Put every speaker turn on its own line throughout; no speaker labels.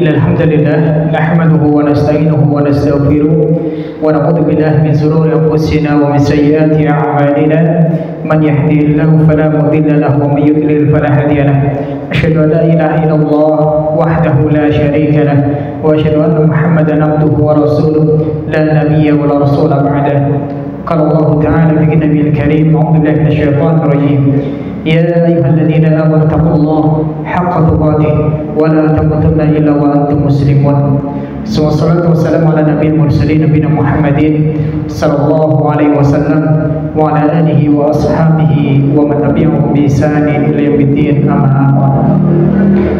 Alhamdulillah nahmaduhu wa nasta'inuhu wa nastaghfiruh wa na'udzu billahi min shururi anfusina wa min sayyiati a'malina man yahdihillahu fala mudilla lahu wa man yudlil fala hadiya lahu asyhadu an la ilaha illallah wahdahu la syarika lahu wa asyhadu anna Muhammadan abduhu wa rasuluh la nabiyya wa la rasula ba'dahu. Qala Allah ta'ala fi kitabihil karim a'udzu billahi minasyaitonir rajim. يا أيها الذين آمنوا اتقوا الله حق تقاته ولا تموتن إلا وأنتم مسلمون. والصلاة والسلام على نبي المرسلين نبينا محمد صلى الله عليه وسلم وعلى آله وأصحابه ومن تبعهم بإحسان إلى يوم الدين. أما بعد.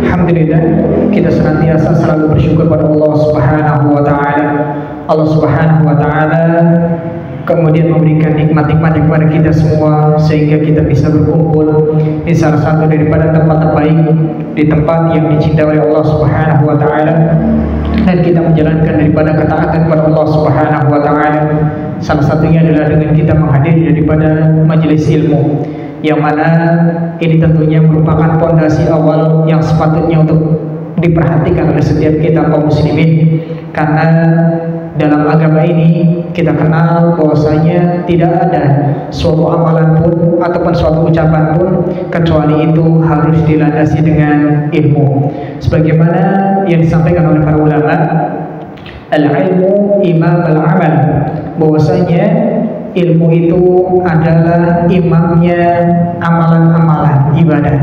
Alhamdulillah, kita senantiasa selalu bersyukur pada Allah Subhanahu wa taala. Allah Subhanahu wa taala kemudian memberikan nikmat-nikmat kepada kita semua sehingga kita bisa berkumpul di salah satu daripada tempat terbaik, di tempat yang dicintai oleh Allah Subhanahu wa taala, dan kita menjalankan daripada ketaatan kepada Allah Subhanahu wa taala. Salah satunya adalah dengan kita menghadiri daripada majelis ilmu, yang mana ini tentunya merupakan fondasi awal yang sepatutnya untuk diperhatikan oleh setiap kita kaum muslimin, karena dalam agama ini kita kenal bahwasanya tidak ada suatu amalan pun ataupun suatu ucapan pun kecuali itu harus dilandasi dengan ilmu. Sebagaimana yang disampaikan oleh para ulama, al-ilmu imam al-amal, bahwasanya ilmu itu adalah imamnya amalan-amalan ibadah.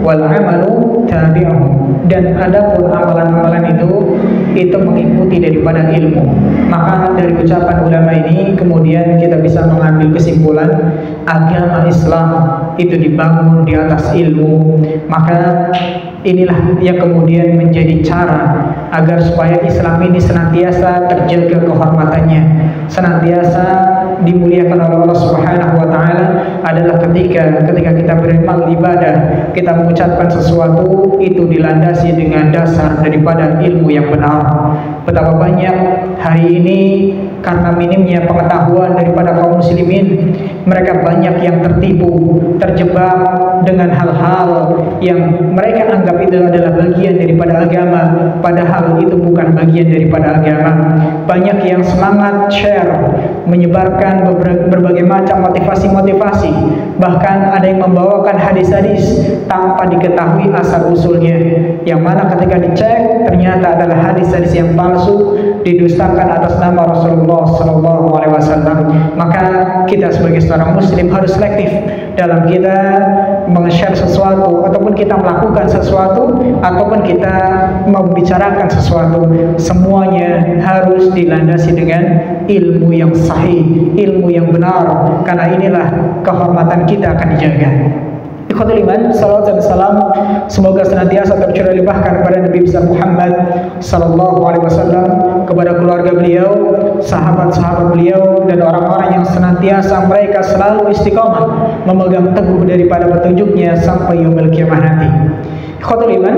Wal amalu tabi'uhu, dan adapun amalan-amalan itu mengikuti daripada ilmu. Maka dari ucapan ulama ini kemudian kita bisa mengambil kesimpulan agama Islam itu dibangun di atas ilmu. Maka inilah yang kemudian menjadi cara agar supaya Islam ini senantiasa terjaga kehormatannya, senantiasa dimuliakan oleh Allah Subhanahu wa taala, adalah ketika kita beramal ibadah, kita mengucapkan sesuatu itu dilandasi dengan dasar daripada ilmu yang benar. Betapa banyak hari ini karena minimnya pengetahuan daripada kaum muslimin, mereka banyak yang tertipu, terjebak dengan hal-hal yang mereka anggap itu adalah bagian daripada agama, padahal itu bukan bagian daripada agama. Banyak yang semangat share, menyebarkan berbagai macam motivasi-motivasi, bahkan ada yang membawakan hadis-hadis tanpa diketahui asal usulnya, yang mana ketika dicek ternyata adalah hadis-hadis yang palsu, didustakan atas nama Rasulullah SAW. Maka kita sebagai seorang muslim harus selektif dalam kita meng-share sesuatu, ataupun kita melakukan sesuatu, ataupun kita membicarakan sesuatu. Semuanya harus dilandasi dengan ilmu yang sahih, ilmu yang benar, karena inilah kehormatan kita akan dijaga. Ikhwatul iman, salawat dan salam semoga senantiasa tercurah limpahkan kepada Nabi besar Muhammad sallallahu alaihi wasallam, kepada keluarga beliau, sahabat-sahabat beliau, dan orang-orang yang senantiasa mereka selalu istiqomah memegang teguh daripada petunjuknya sampai yaumil qiyamah nanti. Ikhwatul iman,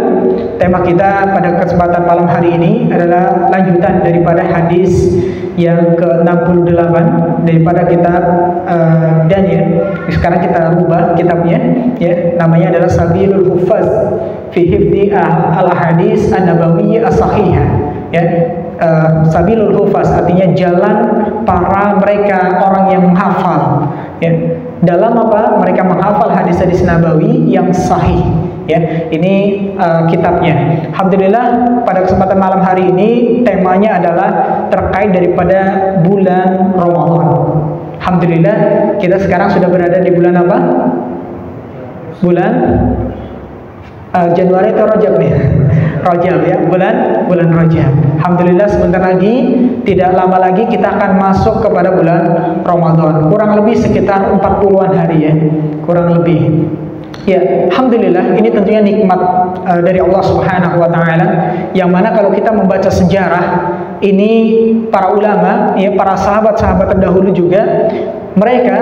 tema kita pada kesempatan malam hari ini adalah lanjutan daripada hadis yang ke-68 daripada kitab Daniel. Sekarang kita rubah kitabnya, ya, namanya adalah Sabilul Huffaz fi Hifdzi al-Ahadits an-Nabawiyyah as-Sahihah. Ya, Sabilul Huffaz artinya jalan para mereka orang yang menghafal. Ya, dalam apa? Mereka menghafal hadis-hadis nabawi yang sahih. Ya, ini kitabnya. Alhamdulillah pada kesempatan malam hari ini temanya adalah terkait daripada bulan Ramadan. Alhamdulillah kita sekarang sudah berada di bulan apa? Bulan Januari atau Rajab nih? Rajab, ya, bulan Rajab. Alhamdulillah sebentar lagi, tidak lama lagi kita akan masuk kepada bulan Ramadan. Kurang lebih sekitar 40-an hari, ya, kurang lebih. Ya, alhamdulillah ini tentunya nikmat dari Allah Subhanahu wa taala, yang mana kalau kita membaca sejarah ini, para ulama, ya, para sahabat-sahabat terdahulu juga, mereka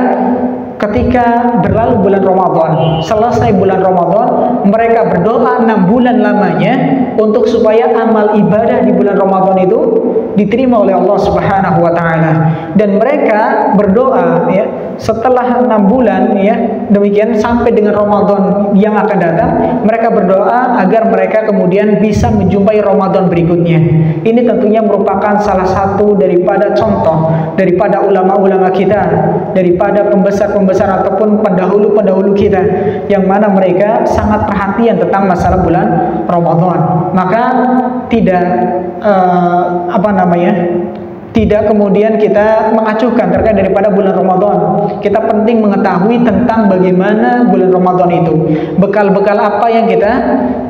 ketika berlalu bulan Ramadan, selesai bulan Ramadan, mereka berdoa 6 bulan lamanya untuk supaya amal ibadah di bulan Ramadan itu diterima oleh Allah Subhanahu wa taala. Dan mereka berdoa, ya, setelah 6 bulan ya, demikian sampai dengan Ramadan yang akan datang, mereka berdoa agar mereka kemudian bisa menjumpai Ramadan berikutnya. Ini tentunya merupakan salah satu daripada contoh daripada ulama-ulama kita, daripada pembesar-pembesar ataupun pendahulu-pendahulu kita, yang mana mereka sangat perhatian tentang masalah bulan Ramadan. Maka tidak tidak kemudian kita mengacuhkan terkait daripada bulan Ramadan. Kita penting mengetahui tentang bagaimana bulan Ramadan itu, bekal-bekal apa yang kita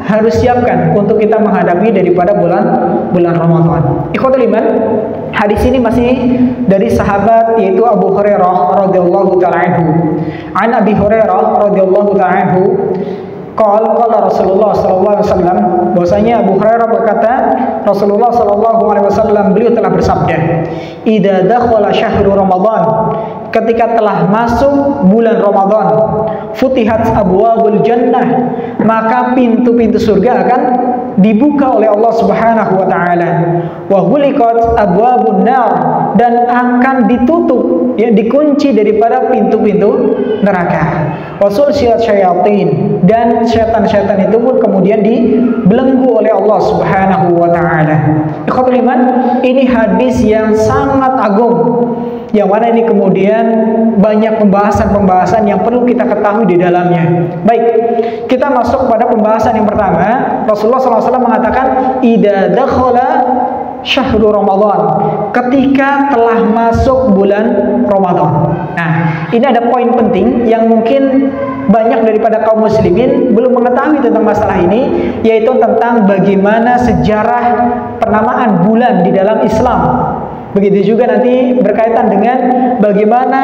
harus siapkan untuk kita menghadapi daripada bulan Ramadan. Ikhwatul iman, hadis ini masih dari sahabat yaitu Abu Hurairah radhiyallahu taala anhu. An Abi Hurairah radhiyallahu taala anhu qala Rasulullah sallallahu alaihi wasallam, bahwasanya Abu Hurairah berkata, Rasulullah sallallahu alaihi wasallam beliau telah bersabda, "Idza dakhala syahrul Ramadan," ketika telah masuk bulan Ramadan, "futihat abwabul jannah," maka pintu-pintu surga akan dibuka oleh Allah Subhanahu wa taala. "Wa ghuliqat abwabun nar," dan akan ditutup ya, dikunci daripada pintu-pintu neraka. "Wa sulsiyat syayatin," dan syaitan-syaitan itu pun kemudian dibelenggu oleh Allah Subhanahu wa taala. Ikhwatul iman, ini hadis yang sangat agung, yang mana ini kemudian banyak pembahasan-pembahasan yang perlu kita ketahui di dalamnya. Baik, kita masuk pada pembahasan yang pertama. Rasulullah SAW mengatakan, "Idza dakhala syahrul Ramadan," ketika telah masuk bulan Ramadan. Nah, ini ada poin penting yang mungkin banyak daripada kaum muslimin belum mengetahui tentang masalah ini, yaitu tentang bagaimana sejarah penamaan bulan di dalam Islam. Begitu juga nanti berkaitan dengan bagaimana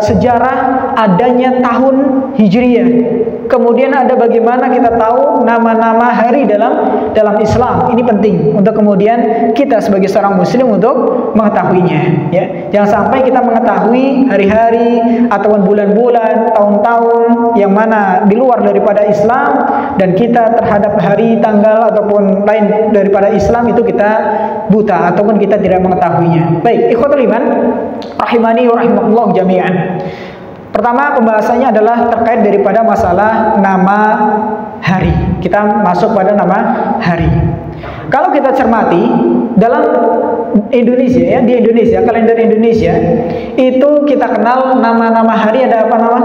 sejarah adanya tahun Hijriyah. Kemudian ada bagaimana kita tahu nama-nama hari dalam Islam. Ini penting untuk kemudian kita sebagai seorang muslim untuk mengetahuinya ya. Jangan sampai kita mengetahui hari-hari ataupun bulan-bulan, tahun-tahun yang mana di luar daripada Islam, dan kita terhadap hari, tanggal ataupun lain daripada Islam itu kita buta ataupun kita tidak mengetahuinya. Baik, ikhwatul iman rahimani wa rahimakumullah jami'an. Pertama, pembahasannya adalah terkait daripada masalah nama hari. Kita masuk pada nama hari. Kalau kita cermati dalam Indonesia ya, di Indonesia, kalender Indonesia itu kita kenal nama-nama hari ada apa nama?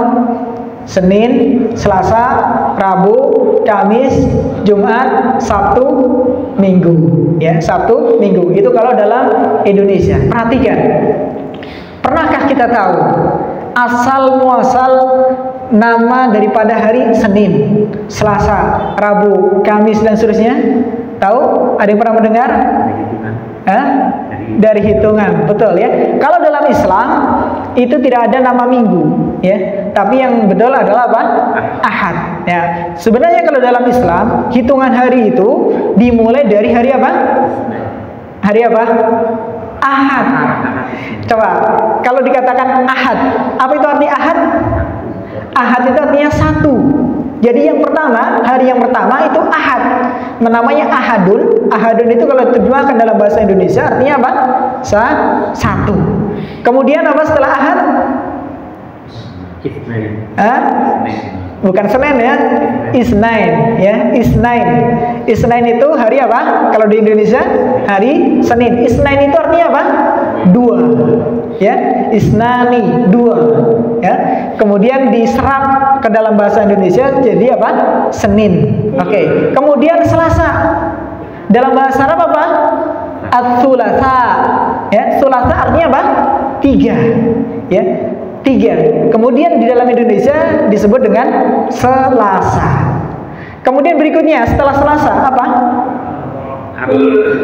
Senin, Selasa, Rabu, Kamis, Jumat, Sabtu, Minggu. Ya, Sabtu, Minggu. Itu kalau dalam Indonesia. Perhatikan. Pernahkah kita tahu asal muasal nama daripada hari Senin, Selasa, Rabu, Kamis dan seterusnya? Tahu? Ada yang pernah mendengar? Dari hitungan, betul ya. Kalau dalam Islam itu tidak ada nama minggu, ya. Tapi yang betul adalah apa? Ahad. Ya. Sebenarnya kalau dalam Islam hitungan hari itu dimulai dari hari apa? Hari apa? Ahad. Coba, kalau dikatakan Ahad, apa itu arti Ahad? Ahad itu artinya satu. Jadi yang pertama, hari yang pertama itu Ahad. Namanya Ahadun. Ahadun itu kalau terjemahkan dalam bahasa Indonesia artinya apa? Satu. Kemudian apa setelah Ahad? Bukan Senin ya, Isnain ya, Isnain. Isnain itu hari apa? Kalau di Indonesia hari Senin. Isnain itu artinya apa? Dua. Ya, Isnani, dua. Ya. Kemudian diserap ke dalam bahasa Indonesia jadi apa? Senin. Oke. Kemudian Selasa. Dalam bahasa Arab apa? Ats-tsulatsa. Ya, tsulatsa artinya apa? Tiga. Ya. Tiga. Kemudian di dalam Indonesia disebut dengan Selasa. Kemudian berikutnya setelah Selasa apa?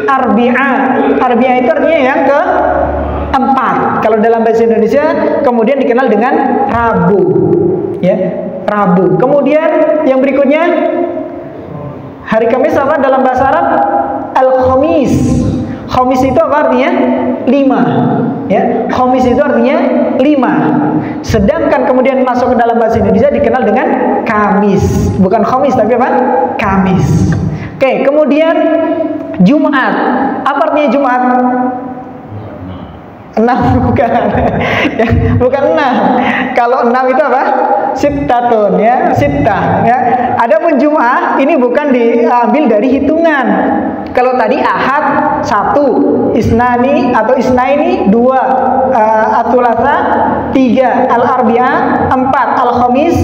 Arbi'a. Arbi'a itu artinya yang keempat. Kalau dalam bahasa Indonesia kemudian dikenal dengan Rabu. Ya, Rabu. Kemudian yang berikutnya hari Kamis apa dalam bahasa Arab? Al-Khamis. Khamis itu apa artinya? 5. Ya, Khamis itu artinya 5. Sedangkan kemudian masuk ke dalam bahasa Indonesia dikenal dengan Kamis. Bukan Khamis tapi apa? Kamis. Oke, kemudian Jumat. Apa artinya Jumat? 6 bukan. Ya, bukan 6. Kalau 6 itu apa? Sittatun, ya, sittah, ya. Adapun Jum'ah ini bukan diambil dari hitungan. Kalau tadi Ahad 1, Isnani atau Isnaini 2, Ats-Tsulatsa 3, Al-Arbi'a 4, Al-Khamis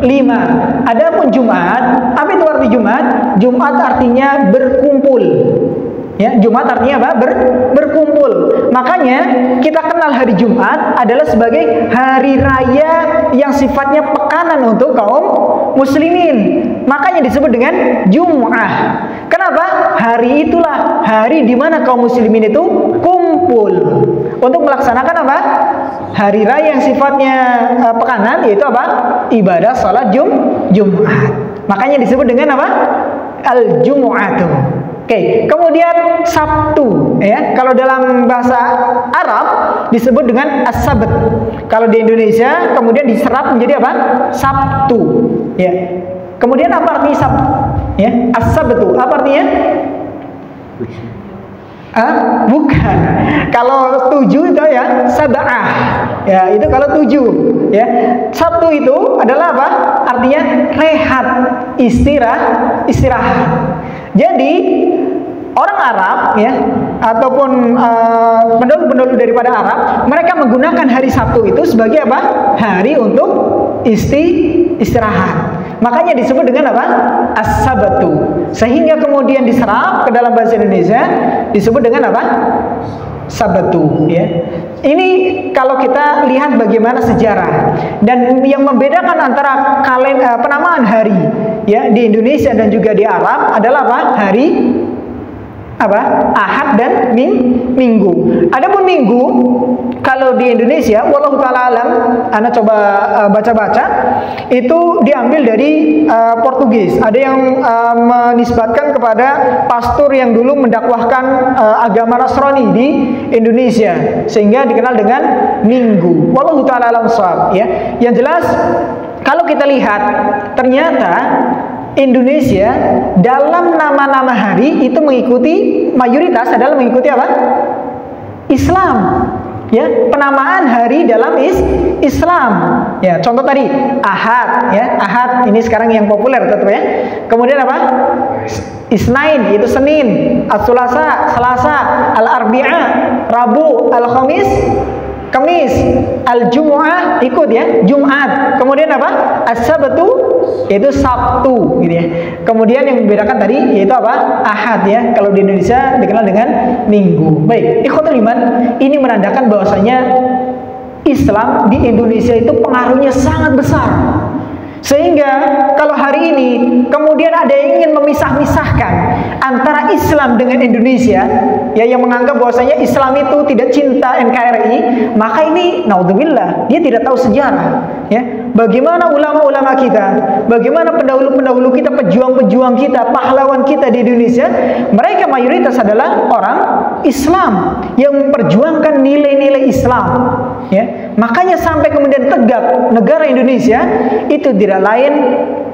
5. Adapun Jumat, apa itu arti Jumat? Jumat artinya berkumpul. Ya, Jumat artinya apa? Berkumpul. Makanya kita kenal hari Jumat adalah sebagai hari raya yang sifatnya pekanan untuk kaum muslimin. Makanya disebut dengan Jum'ah. Kenapa? Hari itulah hari di mana kaum muslimin itu kumpul untuk melaksanakan apa? Hari raya yang sifatnya pekanan, yaitu apa? Ibadah salat Jumat. Makanya disebut dengan apa? Al-Jumu'atu. Oke, kemudian Sabtu, ya. Kalau dalam bahasa Arab disebut dengan As-Sabt. Kalau di Indonesia kemudian diserap menjadi apa? Sabtu, ya. Kemudian apa artinya Sabtu? Ya, As-Sabtu. Apa artinya? Bukan. Kalau 7 itu ya Sab'ah. Ya, itu kalau 7, ya. Sabtu itu adalah apa? Artinya rehat, istirahat. Jadi orang Arab, ya, ataupun pendahulu daripada Arab, mereka menggunakan hari Sabtu itu sebagai apa? Hari untuk istirahat. Makanya disebut dengan apa? As-Sabtu. Sehingga kemudian diserap ke dalam bahasa Indonesia disebut dengan apa? Sabtu, ya. Ini kalau kita lihat bagaimana sejarah dan yang membedakan antara penamaan hari, ya, di Indonesia dan juga di Arab adalah apa? Hari apa? Ahad dan Minggu. Adapun Minggu kalau di Indonesia, wallahu taala alam, Anda coba baca-baca, itu diambil dari Portugis. Ada yang menisbatkan kepada pastor yang dulu mendakwahkan agama Nasrani di Indonesia, sehingga dikenal dengan Minggu. Wallahu taala alam shawab, ya. Yang jelas kalau kita lihat ternyata Indonesia dalam nama-nama hari itu mayoritas adalah mengikuti apa? Islam. Ya, penamaan hari dalam Islam. Ya, contoh tadi Ahad, ya. Ahad ini sekarang yang populer, teman-teman, ya. Kemudian apa? Isnain itu Senin, Ats-Tsulatsa Selasa, Al-Arbi'a Rabu, Al-Khamis Kamis, Al-Jumu'ah ikut, ya, Jumat. Kemudian apa? As-Sabtu yaitu Sabtu, gitu, ya. Kemudian yang membedakan tadi yaitu apa? Ahad, ya. Kalau di Indonesia dikenal dengan Minggu. Baik, ikhwatul iman, ini menandakan bahwasanya Islam di Indonesia itu pengaruhnya sangat besar. Sehingga kalau hari ini kemudian ada yang ingin memisah-misahkan antara Islam dengan Indonesia, ya, yang menganggap bahwasanya Islam itu tidak cinta NKRI, maka ini naudzubillah, dia tidak tahu sejarah, ya. Bagaimana ulama-ulama kita, bagaimana pendahulu-pendahulu kita, pejuang-pejuang kita, pahlawan kita di Indonesia, mereka mayoritas adalah orang Islam yang memperjuangkan nilai-nilai Islam, ya. Makanya sampai kemudian tegak negara Indonesia itu tidak lain,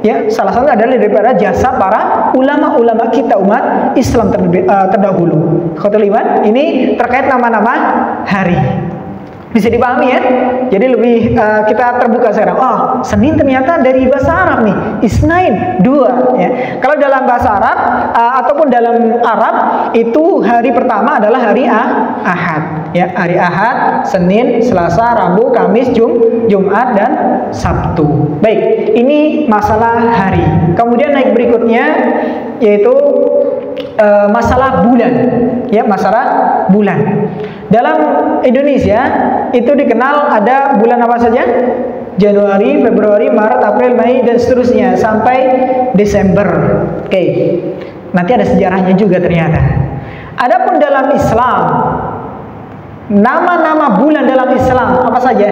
ya, salah satu adalah daripada jasa para ulama-ulama kita umat Islam terdahulu. Khotuliman, ini terkait nama-nama hari. Bisa dipahami, ya? Jadi lebih kita terbuka sekarang. Oh, Senin ternyata dari bahasa Arab nih, Isnain 2, ya. Kalau dalam bahasa Arab ataupun dalam Arab itu hari pertama adalah hari Ahad, ya. Hari Ahad, Senin, Selasa, Rabu, Kamis, Jumat dan Sabtu. Baik, ini masalah hari. Kemudian naik berikutnya yaitu masalah bulan, ya, masalah bulan. Dalam Indonesia itu dikenal ada bulan apa saja? Januari, Februari, Maret, April, Mei dan seterusnya sampai Desember. Oke. Nanti ada sejarahnya juga ternyata. Adapun dalam Islam, nama-nama bulan dalam Islam apa saja?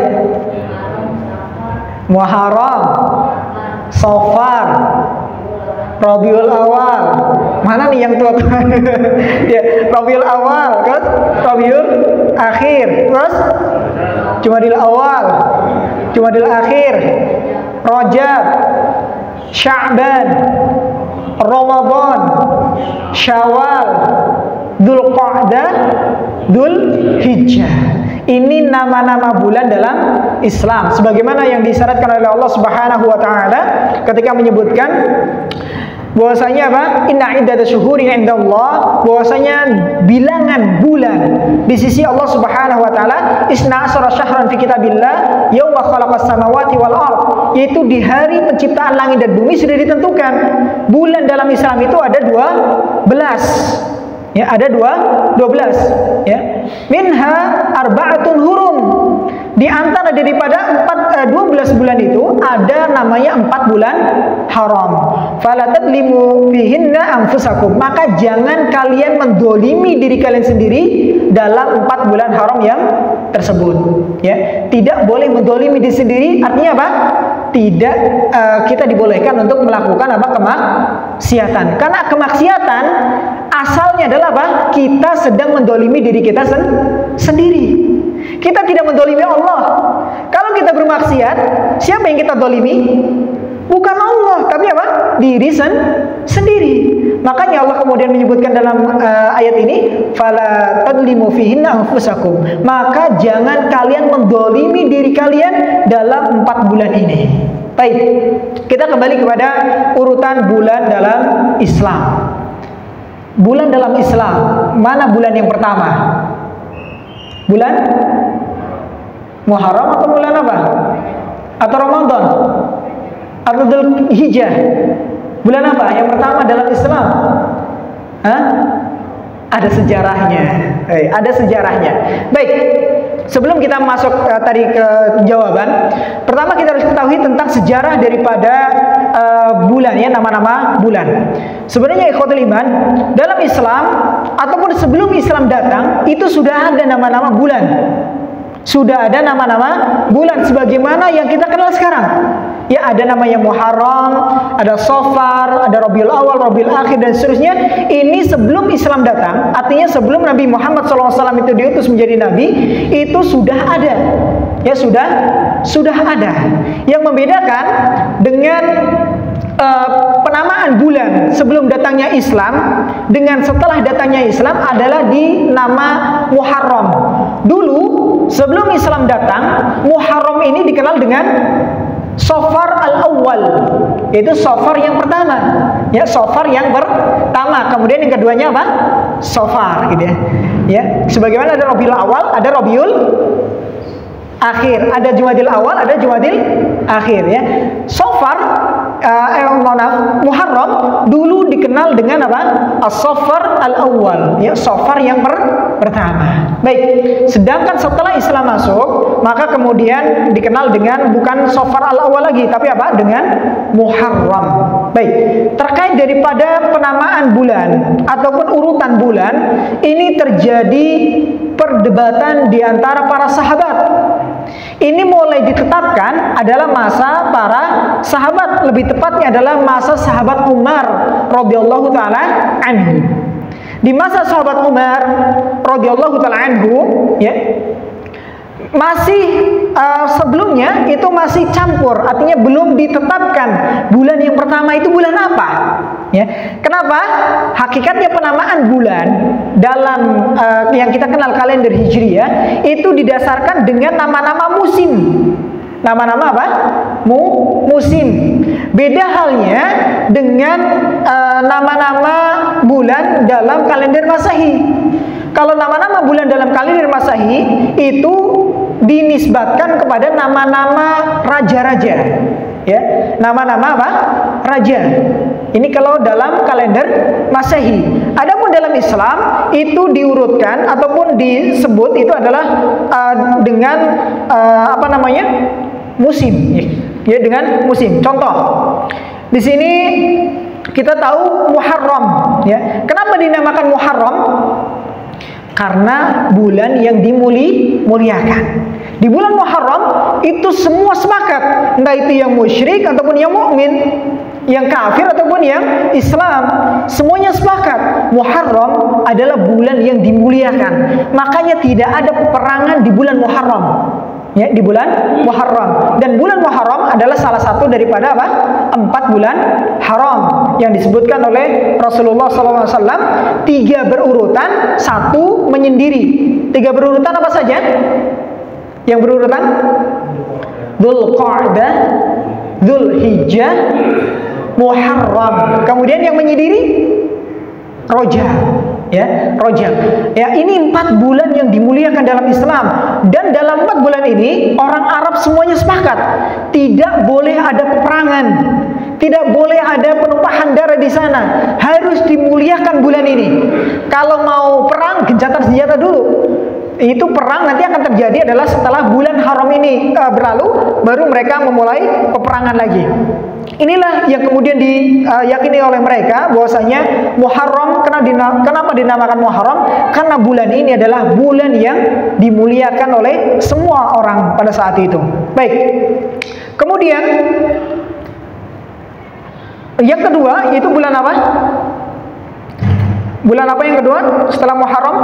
Muharram, Safar, Rabiul Awal. Mana nih yang tua-tua? Ya, Rabiul Awal, terus Rabiul Akhir, terus Jumadil Awal, Jumadil Akhir, Rajab, Sya'ban, Ramadan, Syawal, Dzulqa'dah, Dzulhijjah. Ini nama-nama bulan dalam Islam sebagaimana yang disyaratkan oleh Allah Subhanahu wa taala ketika menyebutkan bahwasanya apa? Inna iddatasyuhuri 'indallah, bahwasanya bilangan bulan di sisi Allah Subhanahu wa taala isna asyara syahran fi kitabillah yauma khalaqas samawati wal ard, yaitu di hari penciptaan langit dan bumi sudah ditentukan. Bulan dalam Islam itu ada 12. Ya, ada 12 ya. Minha arba'atun hurum. Di antara daripada 12 bulan itu ada namanya 4 bulan haram. Fala tadlimu fihinna anfusakum. Maka jangan kalian mendolimi diri kalian sendiri dalam 4 bulan haram yang tersebut. Ya, tidak boleh mendolimi diri sendiri. Artinya apa? Tidak kita dibolehkan untuk melakukan apa? Kemaksiatan. Karena kemaksiatan asalnya adalah apa? Kita sedang mendolimi diri kita sendiri. Kita tidak mendolimi Allah. Kalau kita bermaksiat, siapa yang kita dolimi? Bukan Allah, tapi apa? Diri sendiri. Makanya Allah kemudian menyebutkan dalam ayat ini, fala tadlimu fihinna anfusakum. Maka jangan kalian mendolimi diri kalian dalam 4 bulan ini. Baik, kita kembali kepada urutan bulan dalam Islam. Bulan dalam Islam, mana bulan yang pertama? Bulan Muharram atau bulan apa? Atau Ramadan? Atau Dzulhijjah? Bulan apa yang pertama dalam Islam? Hah? Ada sejarahnya. Ada sejarahnya. Baik, sebelum kita masuk tadi ke jawaban, pertama kita harus ketahui tentang sejarah daripada bulan, ya, nama-nama bulan. Sebenarnya ikhwatul iman, dalam Islam ataupun sebelum Islam datang itu sudah ada nama-nama bulan. Sudah ada nama-nama bulan sebagaimana yang kita kenal sekarang. Ya, ada namanya Muharram, ada Safar, ada Rabiul Awal, Rabiul Akhir dan seterusnya. Ini sebelum Islam datang, artinya sebelum Nabi Muhammad SAW itu diutus menjadi nabi, itu sudah ada. Ya, sudah ada. Yang membedakan dengan penamaan bulan sebelum datangnya Islam dengan setelah datangnya Islam adalah di nama Muharram. Dulu sebelum Islam datang, Muharram ini dikenal dengan Safar al-awwal, yaitu Safar yang pertama. Ya, Safar yang pertama. Kemudian yang keduanya apa? Safar, gitu ya. Ya, sebagaimana ada Rabiul Awal, ada Rabiul Akhir, ada Jumadil Awal, ada Jumadil Akhir, ya. Safar Muharram dulu dikenal dengan apa? As-Safar al-awwal, ya, Safar yang pertama. Baik, sedangkan setelah Islam masuk, maka kemudian dikenal dengan bukan Safar al-awwal lagi, tapi apa? Dengan Muharram. Baik, terkait daripada penamaan bulan ataupun urutan bulan, ini terjadi perdebatan di antara para sahabat. Ini mulai ditetapkan adalah masa para sahabat, lebih tepatnya adalah masa sahabat Umar radhiyallahu taala anhu. Di masa sahabat Umar radhiyallahu taala anhu, ya, masih sebelumnya itu masih campur, artinya belum ditetapkan bulan yang pertama itu bulan apa. Ya, kenapa? Hakikatnya penamaan bulan dalam yang kita kenal kalender Hijriyah itu didasarkan dengan nama-nama musim. Nama-nama apa? Musim. Beda halnya dengan nama-nama bulan dalam kalender Masehi. Kalau nama-nama bulan dalam kalender Masehi itu dinisbatkan kepada nama-nama raja-raja. Ya, nama-nama apa? Raja. Ini kalau dalam kalender Masehi. Adapun dalam Islam itu diurutkan ataupun disebut itu adalah dengan apa namanya? Musim. Ya, dengan musim. Contoh. Di sini kita tahu Muharram, ya. Kenapa dinamakan Muharram? Karena bulan yang dimuliakan. Di bulan Muharram itu semua sepakat, entah itu yang musyrik ataupun yang mukmin, yang kafir ataupun yang Islam, semuanya sepakat Muharram adalah bulan yang dimuliakan. Makanya tidak ada peperangan di bulan Muharram. ya, di bulan Muharram. Dan bulan Muharram adalah salah satu daripada apa? 4 bulan haram yang disebutkan oleh Rasulullah SAW, 3 berurutan, 1 menyendiri. 3 berurutan apa saja? Yang berurutan Dzulqa'dah, Dzulhijjah, Muharram. Kemudian yang menyendiri Rajab, ya, Rajab. Ya, ini 4 bulan yang dimuliakan dalam Islam. Dan dalam 4 bulan ini orang Arab semuanya sepakat tidak boleh ada peperangan, tidak boleh ada penumpahan darah di sana. Harus dimuliakan bulan ini. Kalau mau perang, gencatan senjata dulu. Itu perang nanti akan terjadi adalah setelah bulan haram ini berlalu, baru mereka memulai peperangan lagi. Inilah yang kemudian diyakini oleh mereka bahwasanya Muharram, kenapa dinamakan Muharram? Karena bulan ini adalah bulan yang dimuliakan oleh semua orang pada saat itu. Baik. Kemudian yang kedua yaitu bulan apa? Bulan apa yang kedua setelah Muharram?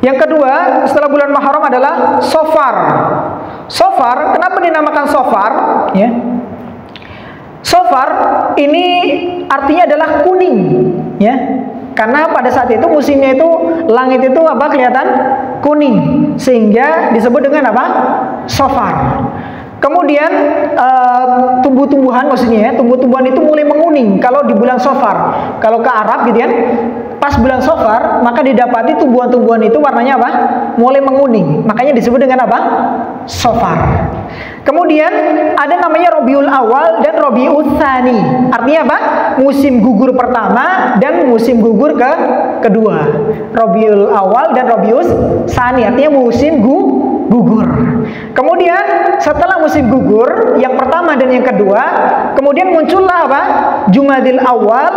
Yang kedua setelah bulan Muharram adalah Safar. Safar, kenapa dinamakan Safar? Ya. Safar ini artinya adalah kuning, ya. Karena pada saat itu musimnya itu langit itu apa? Kelihatan kuning, sehingga disebut dengan apa? Safar. Kemudian tumbuh-tumbuhan, maksudnya ya, tumbuh-tumbuhan itu mulai menguning kalau di bulan Safar. Kalau ke Arab gitu ya, pas bulan Safar maka didapati tumbuhan-tumbuhan itu warnanya apa? Mulai menguning. Makanya disebut dengan apa? Safar. Kemudian ada namanya Rabiul Awal dan Rabiul Tsani. Artinya apa? Musim gugur pertama dan musim gugur kedua. Rabiul Awal dan Rabiul Tsani artinya musim gugur. Kemudian setelah musim gugur yang pertama dan yang kedua, kemudian muncullah apa? Jumadil Awal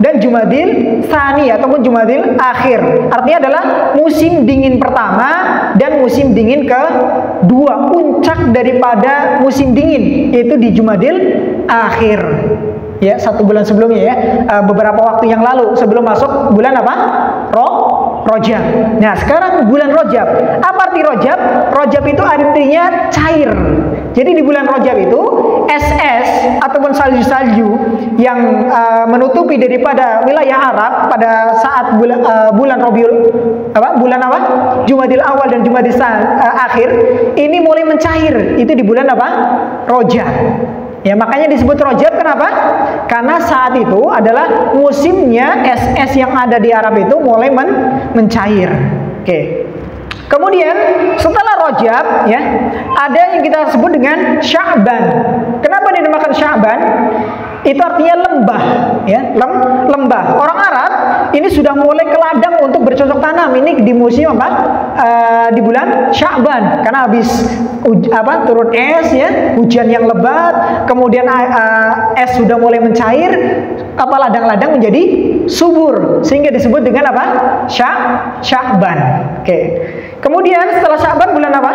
dan Jumadil Tsani ataupun Jumadil Akhir. Artinya adalah musim dingin pertama dan musim dingin kedua, puncak daripada musim dingin yaitu di Jumadil Akhir. Ya, 1 bulan sebelumnya ya, beberapa waktu yang lalu sebelum masuk bulan apa? Rajab. Nah, sekarang bulan Rajab. Apa arti Rajab? Rajab itu artinya cair. Jadi di bulan Rajab itu es-es ataupun salju-salju yang menutupi daripada wilayah Arab pada saat bulan Rabiul bulan apa? Jumadil Awal dan Jumadil Akhir ini mulai mencair. Itu di bulan apa? Rajab. Ya, makanya disebut Rajab. Kenapa? Karena saat itu adalah musimnya es-es yang ada di Arab itu mulai mencair. Oke. Kemudian setelah Rajab ya, ada yang kita sebut dengan Sya'ban. Kenapa dinamakan Sya'ban? Itu artinya lembah ya, lembah. Orang Arab ini sudah mulai ke ladang untuk bercocok tanam. Ini di musim apa? Di bulan Sya'ban. Karena habis turun es ya, hujan yang lebat, kemudian es sudah mulai mencair, ladang-ladang menjadi subur sehingga disebut dengan apa? Sya'ban. Oke. Kemudian setelah Sya'ban bulan apa?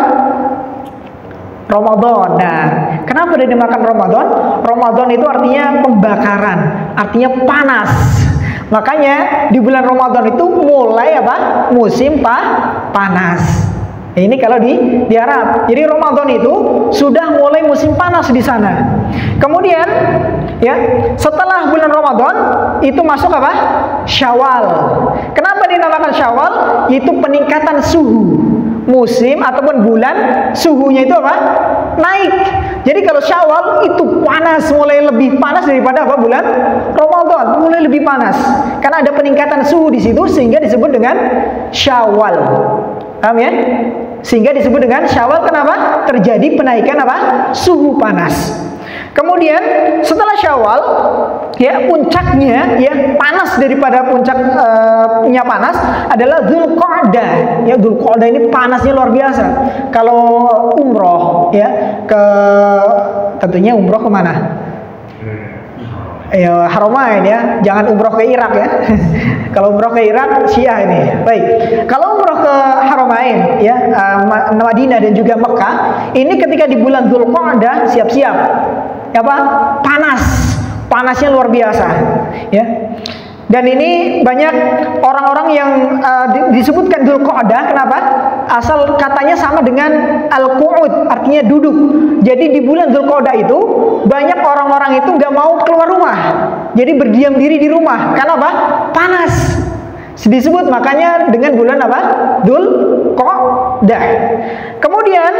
Ramadan. Nah, kenapa dinamakan Ramadan? Ramadan itu artinya pembakaran, artinya panas. Makanya di bulan Ramadan itu mulai apa? Musim panas. Ini kalau di Arab. Jadi Ramadan itu sudah mulai musim panas di sana. Kemudian ya, setelah bulan Ramadan itu masuk apa? Syawal. Kenapa dinamakan Syawal? Itu peningkatan suhu. Musim ataupun bulan suhunya itu apa? Naik. Jadi kalau Syawal itu panas, mulai lebih panas daripada apa? Bulan Ramadan, mulai lebih panas. Karena ada peningkatan suhu di situ sehingga disebut dengan Syawal. Paham ya? Sehingga disebut dengan Syawal. Kenapa? Terjadi penaikan apa? Suhu panas. Kemudian setelah Syawal ya, puncaknya ya, panas daripada puncaknya panas adalah Dzulqa'dah. Ya, Dzulqa'dah ini panasnya luar biasa. Kalau umroh ya, tentunya umroh kemana? Ya, Haramain ya, jangan umroh ke Irak ya. Kalau umroh ke Irak Syiah ini. Baik. Kalau umroh ke Haramain ya, Madinah dan juga Mekah, ini ketika di bulan Dzulqa'dah siap-siap. Apa? Panas. Panasnya luar biasa ya. Dan ini banyak orang-orang yang disebutkan Dzulqa'dah. Kenapa? Asal katanya sama dengan al-qu'ud, artinya duduk. Jadi di bulan Dzulqa'dah itu banyak orang-orang itu nggak mau keluar rumah. Jadi berdiam diri di rumah. Karena apa? Panas. Disebut makanya dengan bulan apa? Dzulqa'dah. Kemudian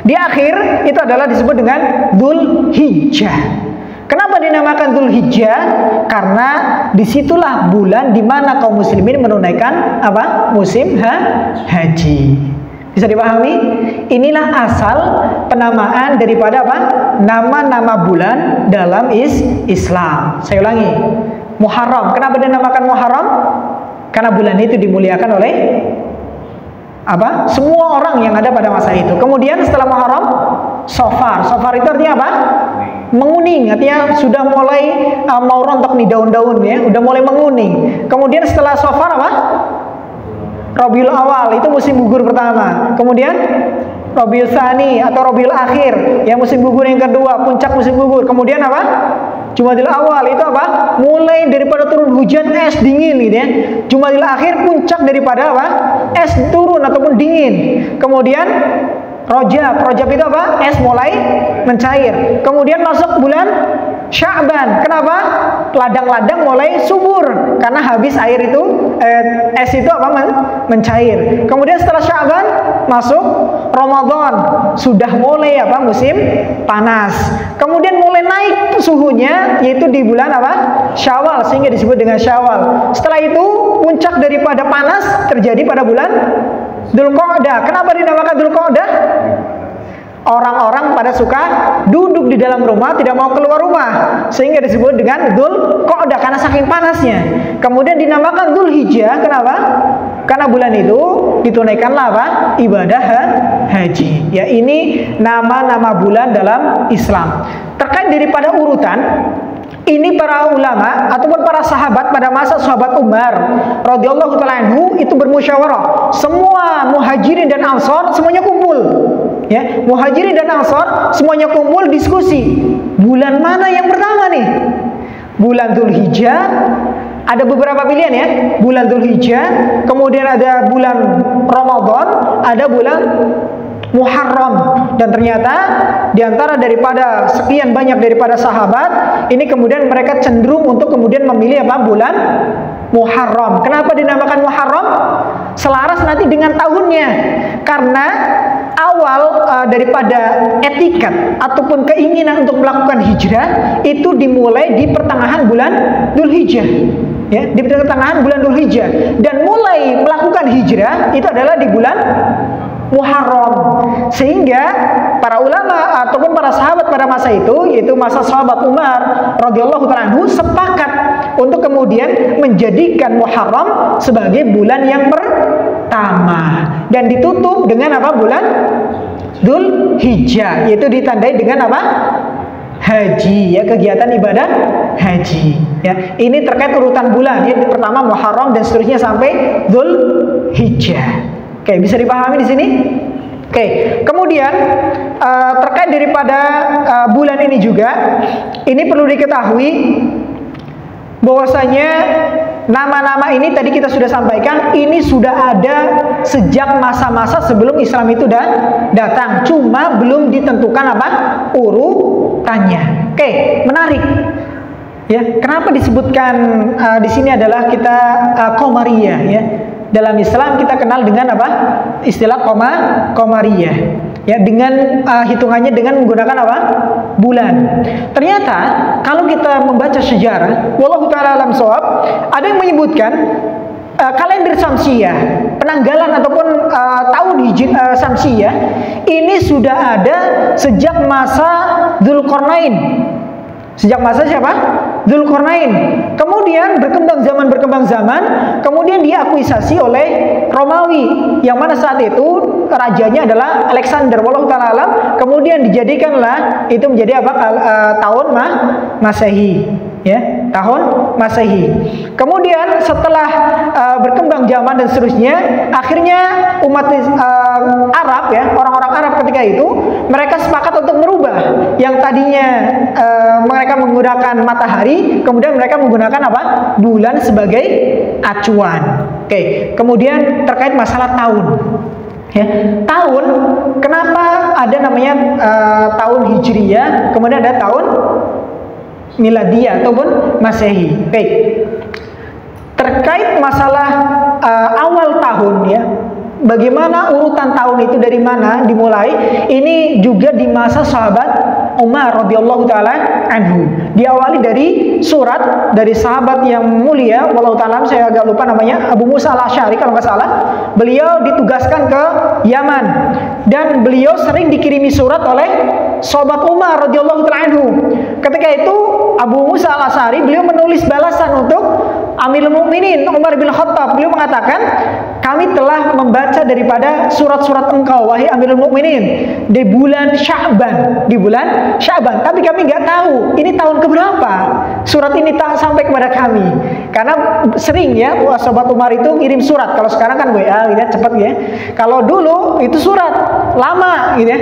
di akhir itu adalah disebut dengan Dzulhijjah. Kenapa dinamakan Dzulhijjah? Karena disitulah bulan di mana kaum muslimin menunaikan apa? Musim haji. Bisa dipahami? Inilah asal penamaan daripada apa? Nama-nama bulan dalam Islam. Saya ulangi. Muharram. Kenapa dinamakan Muharram? Karena bulan itu dimuliakan oleh apa? Semua orang yang ada pada masa itu. Kemudian setelah Muharram, Safar. Safar itu artinya apa? Menguning, artinya sudah mulai mau rontok nih daun-daun ya, udah mulai menguning. Kemudian setelah Safar apa? Rabiul Awal, itu musim gugur pertama. Kemudian Rabiul Tsani atau Rabiul Akhir, ya musim gugur yang kedua, puncak musim gugur. Kemudian apa? Jumadil Awal, itu apa? Mulai daripada turun hujan, es dingin gitu ya. Jumadil Akhir, puncak daripada apa? Es turun ataupun dingin. Kemudian Rajab itu apa? Es mulai mencair. Kemudian masuk bulan Sya'ban. Kenapa? Ladang-ladang mulai subur karena habis air itu es itu apa? Mencair. Kemudian setelah Sya'ban masuk Ramadan. Sudah mulai apa? Musim panas. Kemudian mulai naik suhunya yaitu di bulan apa? Syawal, sehingga disebut dengan Syawal. Setelah itu puncak daripada panas terjadi pada bulan Dzulqa'dah. Kenapa dinamakan Dzulqa'dah? Orang-orang pada suka duduk di dalam rumah, tidak mau keluar rumah, sehingga disebut dengan Dzulqa'dah karena saking panasnya. Kemudian dinamakan Dzulhijjah. Kenapa? Karena bulan itu ditunaikanlah apa? Ibadah haji. Ya, ini nama-nama bulan dalam Islam. Terkait daripada urutan, ini para ulama ataupun para sahabat pada masa sahabat Umar radhiyallahu taala anhu itu bermusyawarah. Semua muhajirin dan ansor semuanya kumpul. Ya, muhajirin dan ansor semuanya kumpul diskusi. Bulan mana yang pertama nih? Bulan Dzulhijjah. Ada beberapa pilihan ya. Bulan Dzulhijjah, kemudian ada bulan Ramadan, ada bulan Muharram. Dan ternyata diantara daripada sekian banyak daripada sahabat ini kemudian mereka cenderung untuk kemudian memilih apa? Bulan Muharram. Kenapa dinamakan Muharram? Selaras nanti dengan tahunnya. Karena awal daripada etikat ataupun keinginan untuk melakukan hijrah itu dimulai di pertengahan bulan Dzulhijjah. Ya, di pertengahan bulan Dzulhijjah, dan mulai melakukan hijrah itu adalah di bulan Muharram. Sehingga para ulama ataupun para sahabat pada masa itu, yaitu masa sahabat Umar radhiyallahu taala anhu, sepakat untuk kemudian menjadikan Muharram sebagai bulan yang pertama dan ditutup dengan apa? Bulan Dzulhijjah, yaitu ditandai dengan apa? Haji, ya, kegiatan ibadah haji. Ya, ini terkait urutan bulan. Ya, pertama Muharram dan seterusnya sampai Dzulhijjah. Oke, bisa dipahami di sini? Oke, kemudian terkait daripada bulan ini juga, ini perlu diketahui bahwasanya nama-nama ini tadi kita sudah sampaikan, ini sudah ada sejak masa-masa sebelum Islam itu datang, cuma belum ditentukan apa urutannya. Oke, menarik. Ya, kenapa disebutkan di sini adalah kita Qamariyah ya. Dalam Islam kita kenal dengan apa? Istilah Qamariyah. Ya, dengan hitungannya dengan menggunakan apa? Bulan. Ternyata kalau kita membaca sejarah, wallahu taala alam shawab, ada yang menyebutkan kalender Syamsiyah, penanggalan ataupun tahun Syamsiyah ini sudah ada sejak masa Dzulqarnain. Sejak masa siapa? Dzulqarnain. Kemudian berkembang zaman, kemudian diakuisasi oleh Romawi, yang mana saat itu rajanya adalah Alexander wallahu taala alam. Kemudian dijadikanlah itu menjadi apa? Tahun Masehi. ya, tahun Masehi. Kemudian setelah berkembang zaman dan seterusnya, akhirnya umat Arab ya, orang-orang Arab ketika itu mereka sepakat untuk merubah yang tadinya mereka menggunakan matahari, kemudian mereka menggunakan apa? Bulan sebagai acuan. Oke, kemudian terkait masalah tahun. Ya, tahun, kenapa ada namanya tahun Hijriyah, kemudian ada tahun Miladiyah ataupun Masehi. Baik. Terkait masalah awal tahun ya, bagaimana urutan tahun itu dari mana dimulai? Ini juga di masa sahabat Umar radhiyallahu taala anhu. Diawali dari surat dari sahabat yang mulia, wallahu taala saya agak lupa namanya, Abu Musa al-Asy'ari kalau nggak salah. Beliau ditugaskan ke Yaman dan beliau sering dikirimi surat oleh sahabat Umar radhiyallahu taala anhu. Ketika itu Abu Musa al-Asy'ari beliau menulis balasan untuk Amirul Mukminin Umar bin Khattab. Beliau mengatakan, kami telah membaca daripada surat-surat engkau wahai Amirul Mukminin di bulan Sya'ban, tapi kami nggak tahu ini tahun keberapa surat ini tak sampai kepada kami. Karena sering ya sahabat Umar itu ngirim surat. Kalau sekarang kan WA gitu ya, cepet ya. Kalau dulu itu surat lama gitu ya.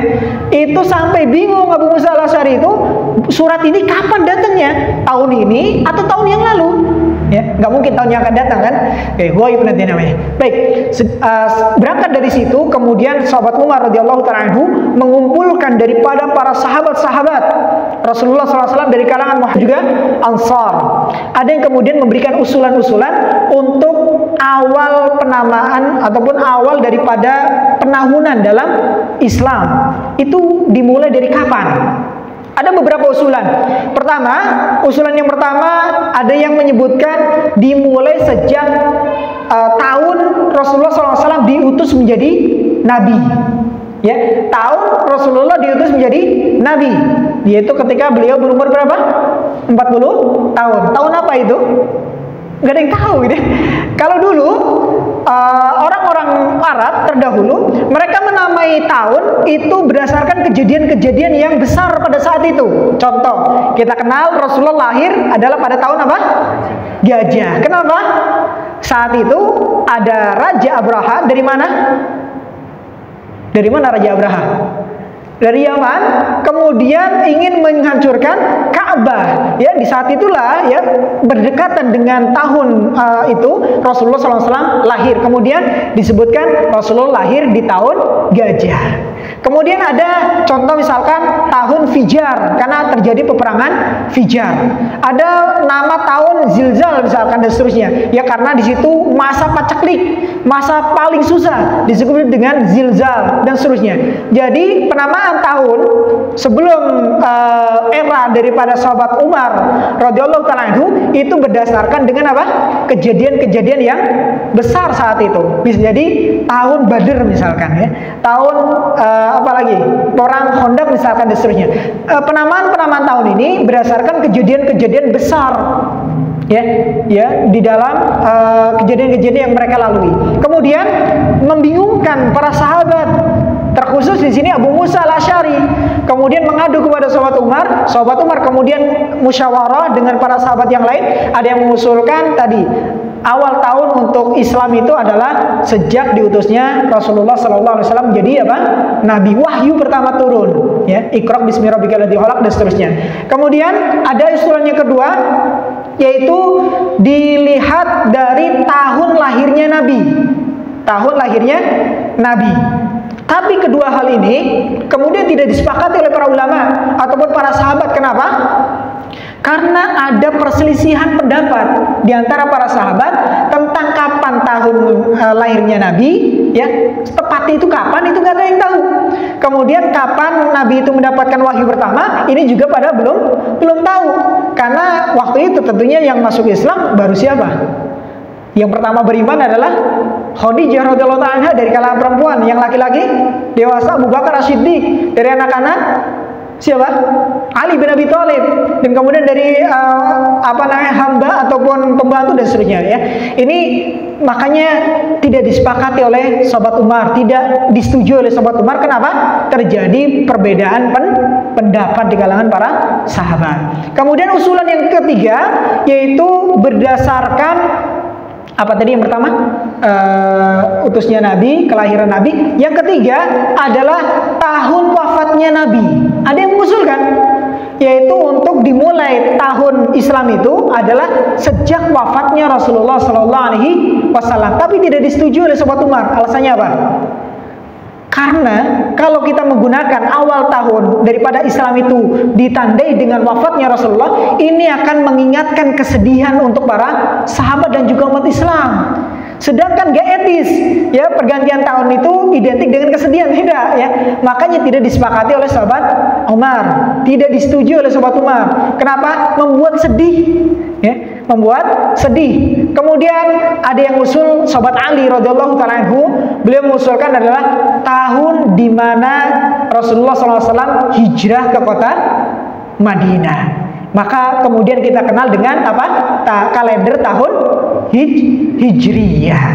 Itu sampai bingung Abu Musa al-Asy'ari itu, surat ini kapan datangnya? Tahun ini atau tahun yang lalu? Ya, nggak mungkin tahun yang akan datang kan? Oke, ghaib nanti namanya. Baik, berangkat dari situ, kemudian sahabat Umar radhiyallahu taala anhu mengumpulkan daripada para sahabat-sahabat Rasulullah SAW dari kalangan Muhammad juga Ansar. Ada yang kemudian memberikan usulan-usulan untuk awal penamaan ataupun awal daripada penahunan dalam Islam. Itu dimulai dari kapan? Ada beberapa usulan. Pertama, usulan yang pertama ada yang menyebutkan dimulai sejak tahun Rasulullah SAW diutus menjadi nabi. Ya, tahun Rasulullah diutus menjadi nabi, yaitu ketika beliau berumur berapa? 40 tahun. Tahun apa itu? Gak ada yang tahu gitu. Kalau dulu orang-orang Arab terdahulu mereka menamai tahun itu berdasarkan kejadian-kejadian yang besar pada saat itu. Contoh, kita kenal Rasulullah lahir adalah pada tahun apa? Gajah. Kenapa? Saat itu ada Raja Abraha dari mana? Dari mana Raja Abraha? Dari Yaman, kemudian ingin menghancurkan Ka'bah. Ya, di saat itulah ya berdekatan dengan tahun itu Rasulullah SAW lahir. Kemudian disebutkan Rasulullah lahir di tahun gajah. Kemudian ada contoh misalkan tahun Fijar karena terjadi peperangan Fijar. Ada nama tahun Zilzal misalkan dan seterusnya. Ya karena di situ masa paceklik, masa paling susah disebut dengan Zilzal dan seterusnya. Jadi penamaan tahun sebelum era daripada sahabat Umar radhiyallahu taala anhu itu berdasarkan dengan apa? Kejadian-kejadian yang besar saat itu. Bisa jadi tahun Badr misalkan ya. Tahun apalagi perang Khandaq misalkan dan seterusnya. Penamaan tahun ini berdasarkan kejadian-kejadian besar ya di dalam kejadian-kejadian yang mereka lalui. Kemudian membingungkan para sahabat, terkhusus di sini Abu Musa al-Asy'ari kemudian mengadu kepada sahabat Umar kemudian musyawarah dengan para sahabat yang lain. Ada yang mengusulkan tadi awal tahun untuk Islam itu adalah sejak diutusnya Rasulullah SAW menjadi apa? Nabi. Wahyu pertama turun ya, Iqra bismi rabbikal ladzi khalaq dan seterusnya. Kemudian ada usulan yang kedua, yaitu dilihat dari tahun lahirnya Nabi. Tapi kedua hal ini kemudian tidak disepakati oleh para ulama ataupun para sahabat. Kenapa? Karena ada perselisihan pendapat di antara para sahabat tentang kapan tahun lahirnya Nabi, ya tepatnya itu kapan itu nggak ada yang tahu. Kemudian kapan Nabi itu mendapatkan wahyu pertama, ini juga pada belum tahu. Karena waktu itu tentunya yang masuk Islam baru siapa? Yang pertama beriman adalah Khadijah radhiyallahu anha dari kalangan perempuan, yang laki-laki dewasa Abu Bakar As-Siddiq, dari anak-anak siapa? Ali bin Abi Thalib, dan kemudian dari hamba ataupun pembantu dan seterusnya ya. Ini makanya tidak disepakati oleh sahabat Umar, tidak disetujui oleh sahabat Umar. Kenapa? Terjadi perbedaan pendapat di kalangan para sahabat. Kemudian usulan yang ketiga yaitu berdasarkan apa tadi yang pertama? Utusnya Nabi, kelahiran Nabi. Yang ketiga adalah tahun wafatnya Nabi. Ada yang mengusulkan, yaitu untuk dimulai tahun Islam itu adalah sejak wafatnya Rasulullah SAW. Tapi tidak disetujui oleh Sobat Umar. Alasannya apa? Karena kalau kita menggunakan awal tahun daripada Islam itu ditandai dengan wafatnya Rasulullah, ini akan mengingatkan kesedihan untuk para sahabat dan juga umat Islam. Sedangkan gak etis, ya, pergantian tahun itu identik dengan kesedihan, tidak, ya. Makanya tidak disepakati oleh sahabat Umar, tidak disetujui oleh sahabat Umar. Kenapa? Membuat sedih, ya, membuat sedih. Kemudian ada yang usul sahabat Ali radhiyallahu taala anhu, beliau mengusulkan adalah tahun di mana Rasulullah SAW hijrah ke kota Madinah. Maka kemudian kita kenal dengan apa? Kalender tahun Hijriyah.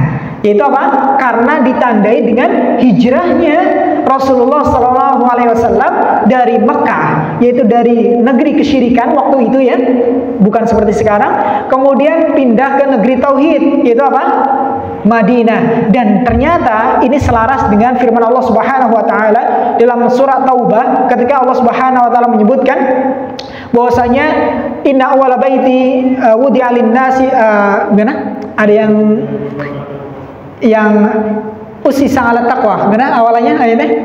Yaitu apa? Karena ditandai dengan hijrahnya Rasulullah SAW dari Mekah, yaitu dari negeri kesyirikan waktu itu, ya, bukan seperti sekarang, kemudian pindah ke negeri tauhid, yaitu apa? Madinah. Dan ternyata ini selaras dengan firman Allah Subhanahu wa taala dalam surat Taubah ketika Allah Subhanahu wa taala menyebutkan bahwasanya inna awwala baiti wudi'a lin-nasi, ada yang usisa ala taqwa, benar awalnya ayatnya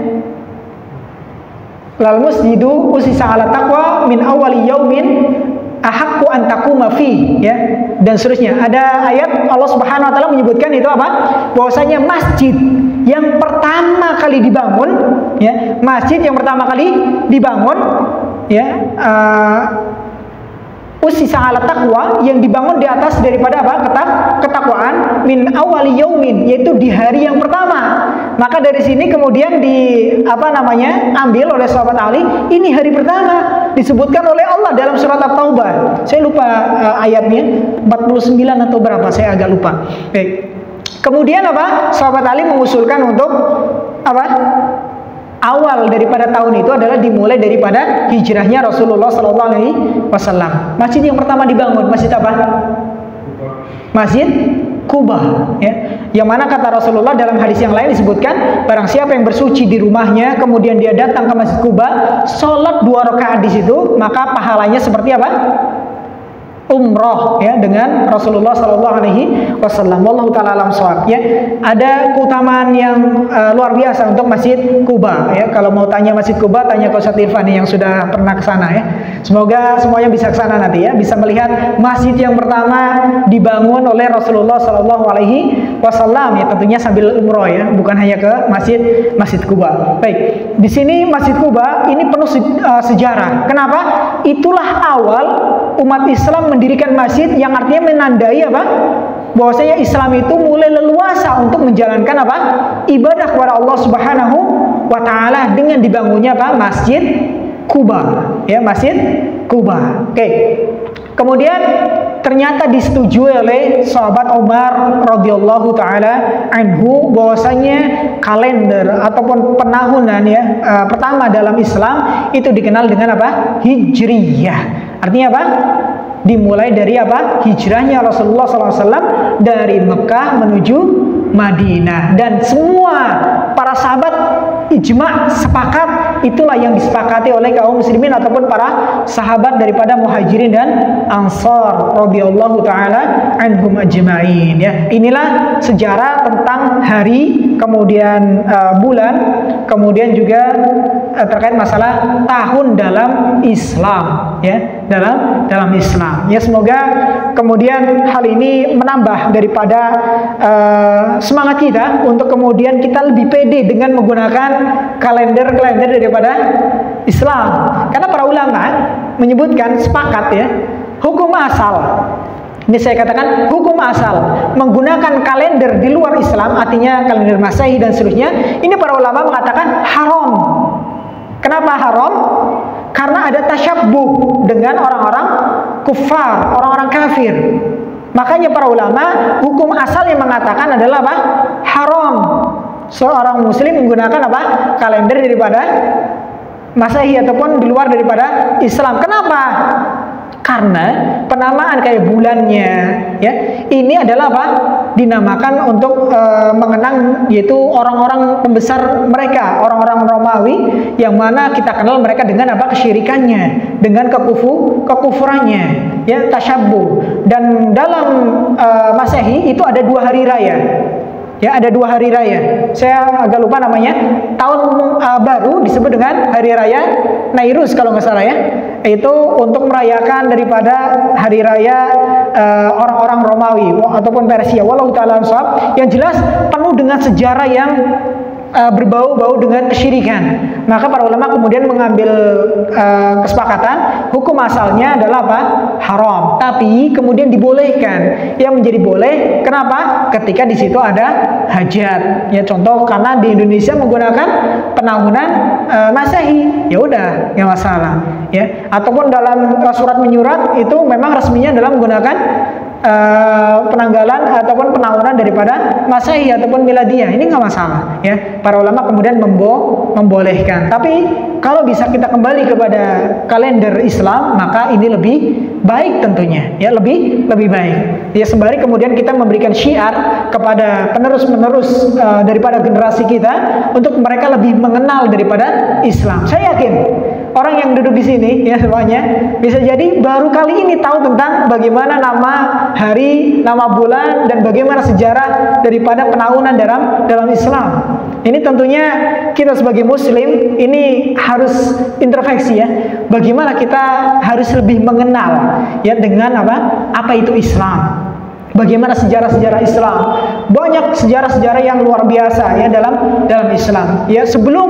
lal masjidu usisa ala taqwa min awwali yaumin ahaqqu an taquma fi, ya, dan seterusnya. Ada ayat Allah Subhanahu wa taala menyebutkan itu apa? Bahwasanya masjid yang pertama kali dibangun, ya, masjid yang pertama kali dibangun, ya, usisa ala taqwa, yang dibangun di atas daripada apa? Ketakwaan, min awali yaumin, yaitu di hari yang pertama. Maka dari sini kemudian ambil oleh sahabat Ali, ini hari pertama disebutkan oleh Allah dalam surat At-Taubah. Saya lupa ayatnya 49 atau berapa, saya agak lupa. Baik. Kemudian apa? Sahabat Ali mengusulkan untuk apa? Awal daripada tahun itu adalah dimulai daripada hijrahnya Rasulullah SAW. Masjid yang pertama dibangun, masjid apa? Masjid Kuba, ya. Yang mana kata Rasulullah dalam hadis yang lain disebutkan, barang siapa yang bersuci di rumahnya, kemudian dia datang ke Masjid Kuba, sholat 2 rakaat di situ, maka pahalanya seperti apa? Umroh, ya, dengan Rasulullah SAW. Wallahu taala alam shawab, ya. Ada keutamaan yang luar biasa untuk Masjid Kuba, ya. Kalau mau tanya Masjid Kuba, tanya ke Ustaz Irfani yang sudah pernah ke sana, ya. Semoga semuanya bisa ke sana nanti, ya, bisa melihat masjid yang pertama dibangun oleh Rasulullah SAW, ya, tentunya sambil umroh, ya, bukan hanya ke Masjid Kuba. Baik, di sini Masjid Kuba ini penuh sejarah. Kenapa? Itulah awal umat Islam mendirikan masjid, yang artinya menandai apa? Bahwasanya Islam itu mulai leluasa untuk menjalankan apa? Ibadah kepada Allah Subhanahu wa taala dengan dibangunnya apa? Masjid Kuba, ya, Masjid Kuba. Oke. Kemudian ternyata disetujui oleh sahabat Umar radhiyallahu taala anhu bahwasanya kalender ataupun penahunan, ya, pertama dalam Islam itu dikenal dengan apa? Hijriyah. Artinya apa? Dimulai dari apa? Hijrahnya Rasulullah SAW dari Mekah menuju Madinah. Dan semua para sahabat ijma sepakat, itulah yang disepakati oleh kaum muslimin ataupun para sahabat daripada Muhajirin dan Ansar radhiyallahu taala anhum ajma'in, ya. Inilah sejarah tentang hari, kemudian bulan, kemudian juga terkait masalah tahun dalam Islam, ya, dalam Islam. Ya, semoga kemudian hal ini menambah daripada semangat kita untuk kemudian kita lebih pede dengan menggunakan kalender daripada Islam. Karena para ulama menyebutkan sepakat, ya, hukum asal. Ini saya katakan hukum asal menggunakan kalender di luar Islam, artinya kalender Masehi dan seterusnya. Ini para ulama mengatakan haram. Kenapa haram? Karena ada tasyabbuh dengan orang-orang kufar, orang-orang kafir. Makanya para ulama hukum asal yang mengatakan adalah apa? Haram seorang muslim menggunakan apa? Kalender daripada Masehi ataupun di luar daripada Islam. Kenapa? Karena penamaan kayak bulannya, ya, ini adalah apa? Dinamakan untuk mengenang, yaitu orang-orang pembesar mereka, orang-orang Romawi, yang mana kita kenal mereka dengan apa? Kesyirikannya, dengan kekufurannya, ya, tasyabbuh. Dan dalam Masehi itu ada 2 hari raya. Ya, ada 2 hari raya. Saya agak lupa namanya. Tahun baru disebut dengan hari raya Nairuz kalau nggak salah, ya. Itu untuk merayakan daripada hari raya orang-orang Romawi ataupun Persia. Wallahu ta'ala shawab. Yang jelas penuh dengan sejarah yang berbau-bau dengan kesyirikan. Maka para ulama kemudian mengambil kesepakatan hukum asalnya adalah apa? Haram. Tapi kemudian dibolehkan. Yang menjadi boleh, kenapa? Ketika di situ ada hajat. Ya, contoh karena di Indonesia menggunakan penahunan Masehi, ya udah, nggak masalah. Ya, ataupun dalam surat menyurat itu memang resminya adalah menggunakan penanggalan ataupun penahunan daripada Masehi ataupun Miladiyah. Ini nggak masalah, ya. Para ulama kemudian membolehkan. Tapi kalau bisa kita kembali kepada kalender Islam, maka ini lebih baik tentunya, ya, lebih baik. Ya, sembari kemudian kita memberikan syiar kepada penerus-menerus daripada generasi kita untuk mereka lebih mengenal daripada Islam. Saya yakin orang yang duduk di sini, ya, semuanya bisa jadi baru kali ini tahu tentang bagaimana nama hari, nama bulan, dan bagaimana sejarah daripada penahunan dalam Islam. Ini tentunya kita sebagai Muslim ini harus introspeksi, ya. Bagaimana kita harus lebih mengenal, ya, dengan apa itu Islam. Bagaimana sejarah-sejarah Islam? Banyak sejarah-sejarah yang luar biasa, ya, dalam Islam. Ya, sebelum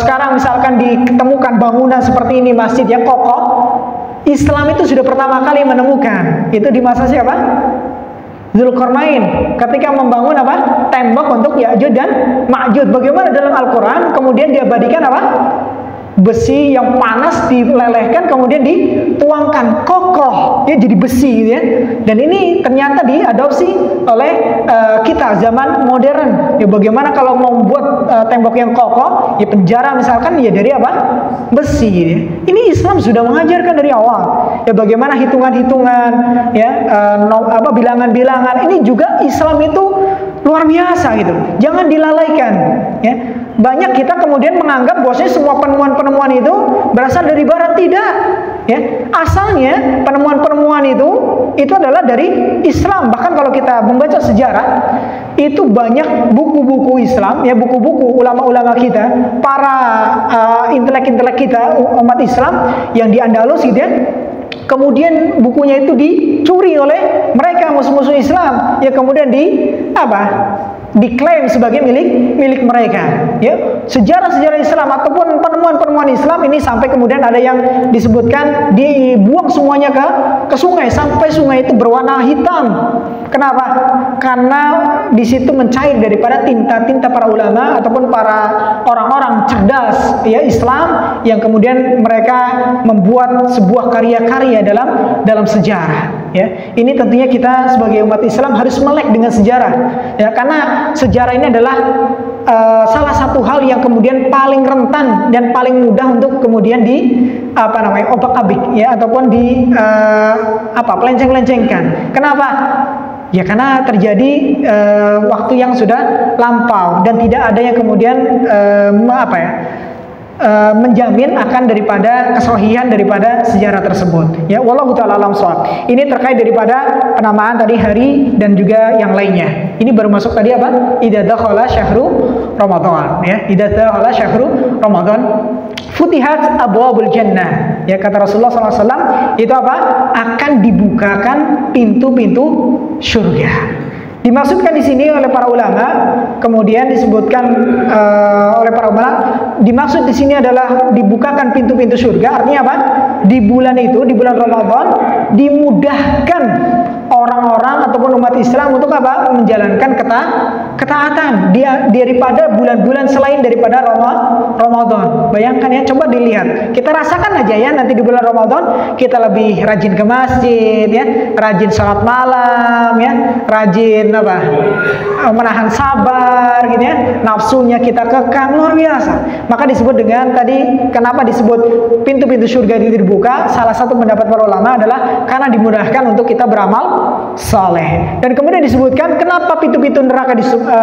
sekarang misalkan ditemukan bangunan seperti ini, masjid yang kokoh, Islam itu sudah pertama kali menemukan. Itu di masa siapa? Dzulqarnain, ketika membangun apa? Tembok untuk Ya'juj dan Ma'juj. Bagaimana dalam Al-Quran kemudian diabadikan apa? Besi yang panas dilelehkan kemudian dituangkan kokoh, ya, jadi besi, ya. Dan ini ternyata diadopsi oleh kita zaman modern. Ya, bagaimana kalau mau membuat tembok yang kokoh, ya, penjara misalkan, ya, dari apa? Besi, ya. Ini Islam sudah mengajarkan dari awal. Ya, bagaimana hitungan-hitungan, ya, bilangan-bilangan. Ini juga Islam itu luar biasa gitu. Jangan dilalaikan, ya. Banyak kita kemudian menganggap bahwasanya semua penemuan-penemuan itu berasal dari barat. Tidak, ya. Asalnya penemuan-penemuan itu adalah dari Islam. Bahkan kalau kita membaca sejarah, itu banyak buku-buku Islam, ya, buku-buku ulama-ulama kita, para intelek-intelek kita, umat Islam yang di Andalus gitu, ya. Kemudian bukunya itu dicuri oleh mereka musuh-musuh Islam, ya, kemudian diklaim sebagai milik mereka, ya. Sejarah-sejarah Islam ataupun penemuan-penemuan Islam ini sampai kemudian ada yang disebutkan dibuang semuanya ke sungai, sampai sungai itu berwarna hitam. Kenapa? Karena di situ mencair daripada tinta-tinta para ulama ataupun para orang-orang cerdas, ya, Islam, yang kemudian mereka membuat sebuah karya-karya dalam sejarah, ya. Ini tentunya kita sebagai umat Islam harus melek dengan sejarah, ya, karena sejarah ini adalah salah satu hal yang kemudian paling rentan dan paling mudah untuk kemudian obak-abik, ya, ataupun pelenceng-lencengkan. Kenapa? Ya, karena terjadi waktu yang sudah lampau dan tidak ada yang kemudian menjamin akan daripada kesahihan daripada sejarah tersebut. Ya, wallahu ta'ala alam shawab. Ini terkait daripada penamaan tadi hari dan juga yang lainnya. Ini baru masuk tadi apa? Idza dakhala syahru Ramadan, ya. Idza dakhala syahru Ramadan futihat abwabul jannah. Ya, kata Rasulullah SAW, itu apa? Akan dibukakan pintu-pintu surga. Dimaksudkan di sini oleh para ulama, kemudian disebutkan oleh para ulama, dimaksud di sini adalah dibukakan pintu-pintu surga. Artinya apa? Di bulan itu, di bulan Ramadan, dimudahkan orang-orang ataupun umat Islam untuk apa? Menjalankan ketaatan dia daripada bulan-bulan selain daripada Ramadan. Bayangkan ya, coba dilihat. Kita rasakan aja ya nanti di bulan Ramadan kita lebih rajin ke masjid ya, rajin sholat malam ya, rajin menahan sabar gitu ya, nafsunya kita kekang, luar biasa. Maka disebut dengan tadi, kenapa disebut pintu-pintu surga itu dibuka? Salah satu pendapat para ulama adalah karena dimudahkan untuk kita beramal saleh. Dan kemudian disebutkan kenapa pintu-pintu neraka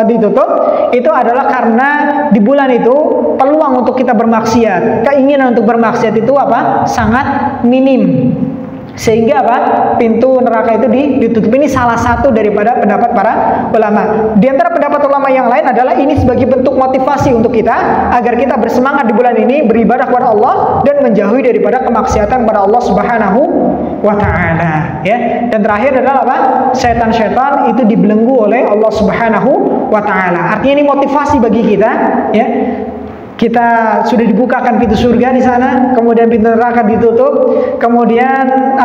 ditutup, itu adalah karena di bulan itu peluang untuk kita bermaksiat, keinginan untuk bermaksiat itu sangat minim, sehingga pintu neraka itu ditutup. Ini salah satu daripada pendapat para ulama. Di antara pendapat ulama yang lain adalah ini sebagai bentuk motivasi untuk kita agar kita bersemangat di bulan ini beribadah kepada Allah dan menjauhi daripada kemaksiatan kepada Allah Subhanahu wa ta'ala ya. Dan terakhir adalah setan-setan itu dibelenggu oleh Allah Subhanahu wa ta'ala. Artinya ini motivasi bagi kita ya. Kita sudah dibukakan pintu surga di sana, kemudian pintu neraka ditutup, kemudian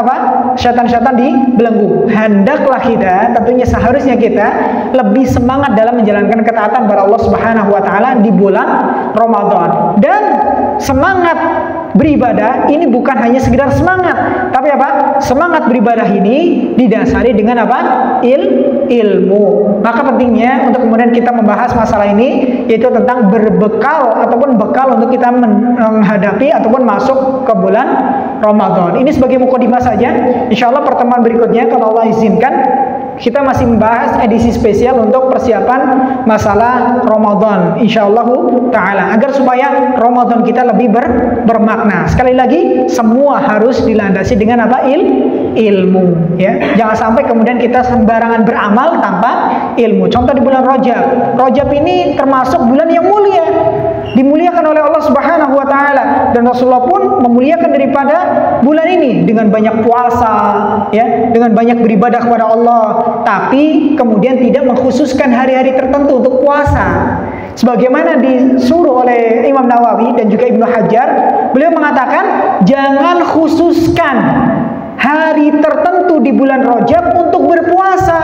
setan-setan dibelenggu. Hendaklah kita, tentunya seharusnya kita lebih semangat dalam menjalankan ketaatan kepada Allah Subhanahu wa taala di bulan Ramadan. Dan semangat beribadah ini bukan hanya sekedar semangat, tapi semangat beribadah ini didasari dengan ilmu. Maka pentingnya untuk kemudian kita membahas masalah ini, yaitu tentang berbekal ataupun bekal untuk kita menghadapi ataupun masuk ke bulan Ramadan. Ini sebagai mukadimah saja. Insyaallah pertemuan berikutnya kalau Allah izinkan kita masih membahas edisi spesial untuk persiapan masalah Ramadan, insyaallah ta'ala, agar supaya Ramadan kita lebih bermakna. Sekali lagi, semua harus dilandasi dengan ilmu ya. Jangan sampai kemudian kita sembarangan beramal tanpa ilmu. Contoh di bulan Rajab ini termasuk bulan yang mulia, dimuliakan oleh Allah Subhanahu wa taala, dan Rasulullah pun memuliakan daripada bulan ini dengan banyak puasa ya, dengan banyak beribadah kepada Allah, tapi kemudian tidak mengkhususkan hari-hari tertentu untuk puasa. Sebagaimana disuruh oleh Imam Nawawi dan juga Ibnu Hajar, beliau mengatakan jangan khususkan hari tertentu di bulan Rajab untuk berpuasa,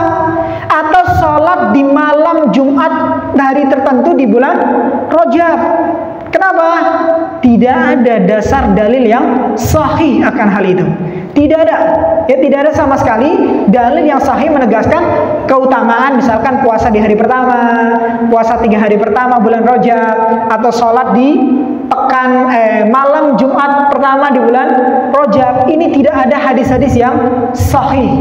atau sholat di malam Jumat hari tertentu di bulan Rajab. Kenapa? Tidak ada dasar dalil yang sahih akan hal itu. Tidak ada, ya, tidak ada sama sekali dalil yang sahih menegaskan keutamaan misalkan puasa di hari pertama, puasa 3 hari pertama bulan Rajab, atau sholat di malam Jumat pertama di bulan Rajab. Ini tidak ada hadis-hadis yang sahih,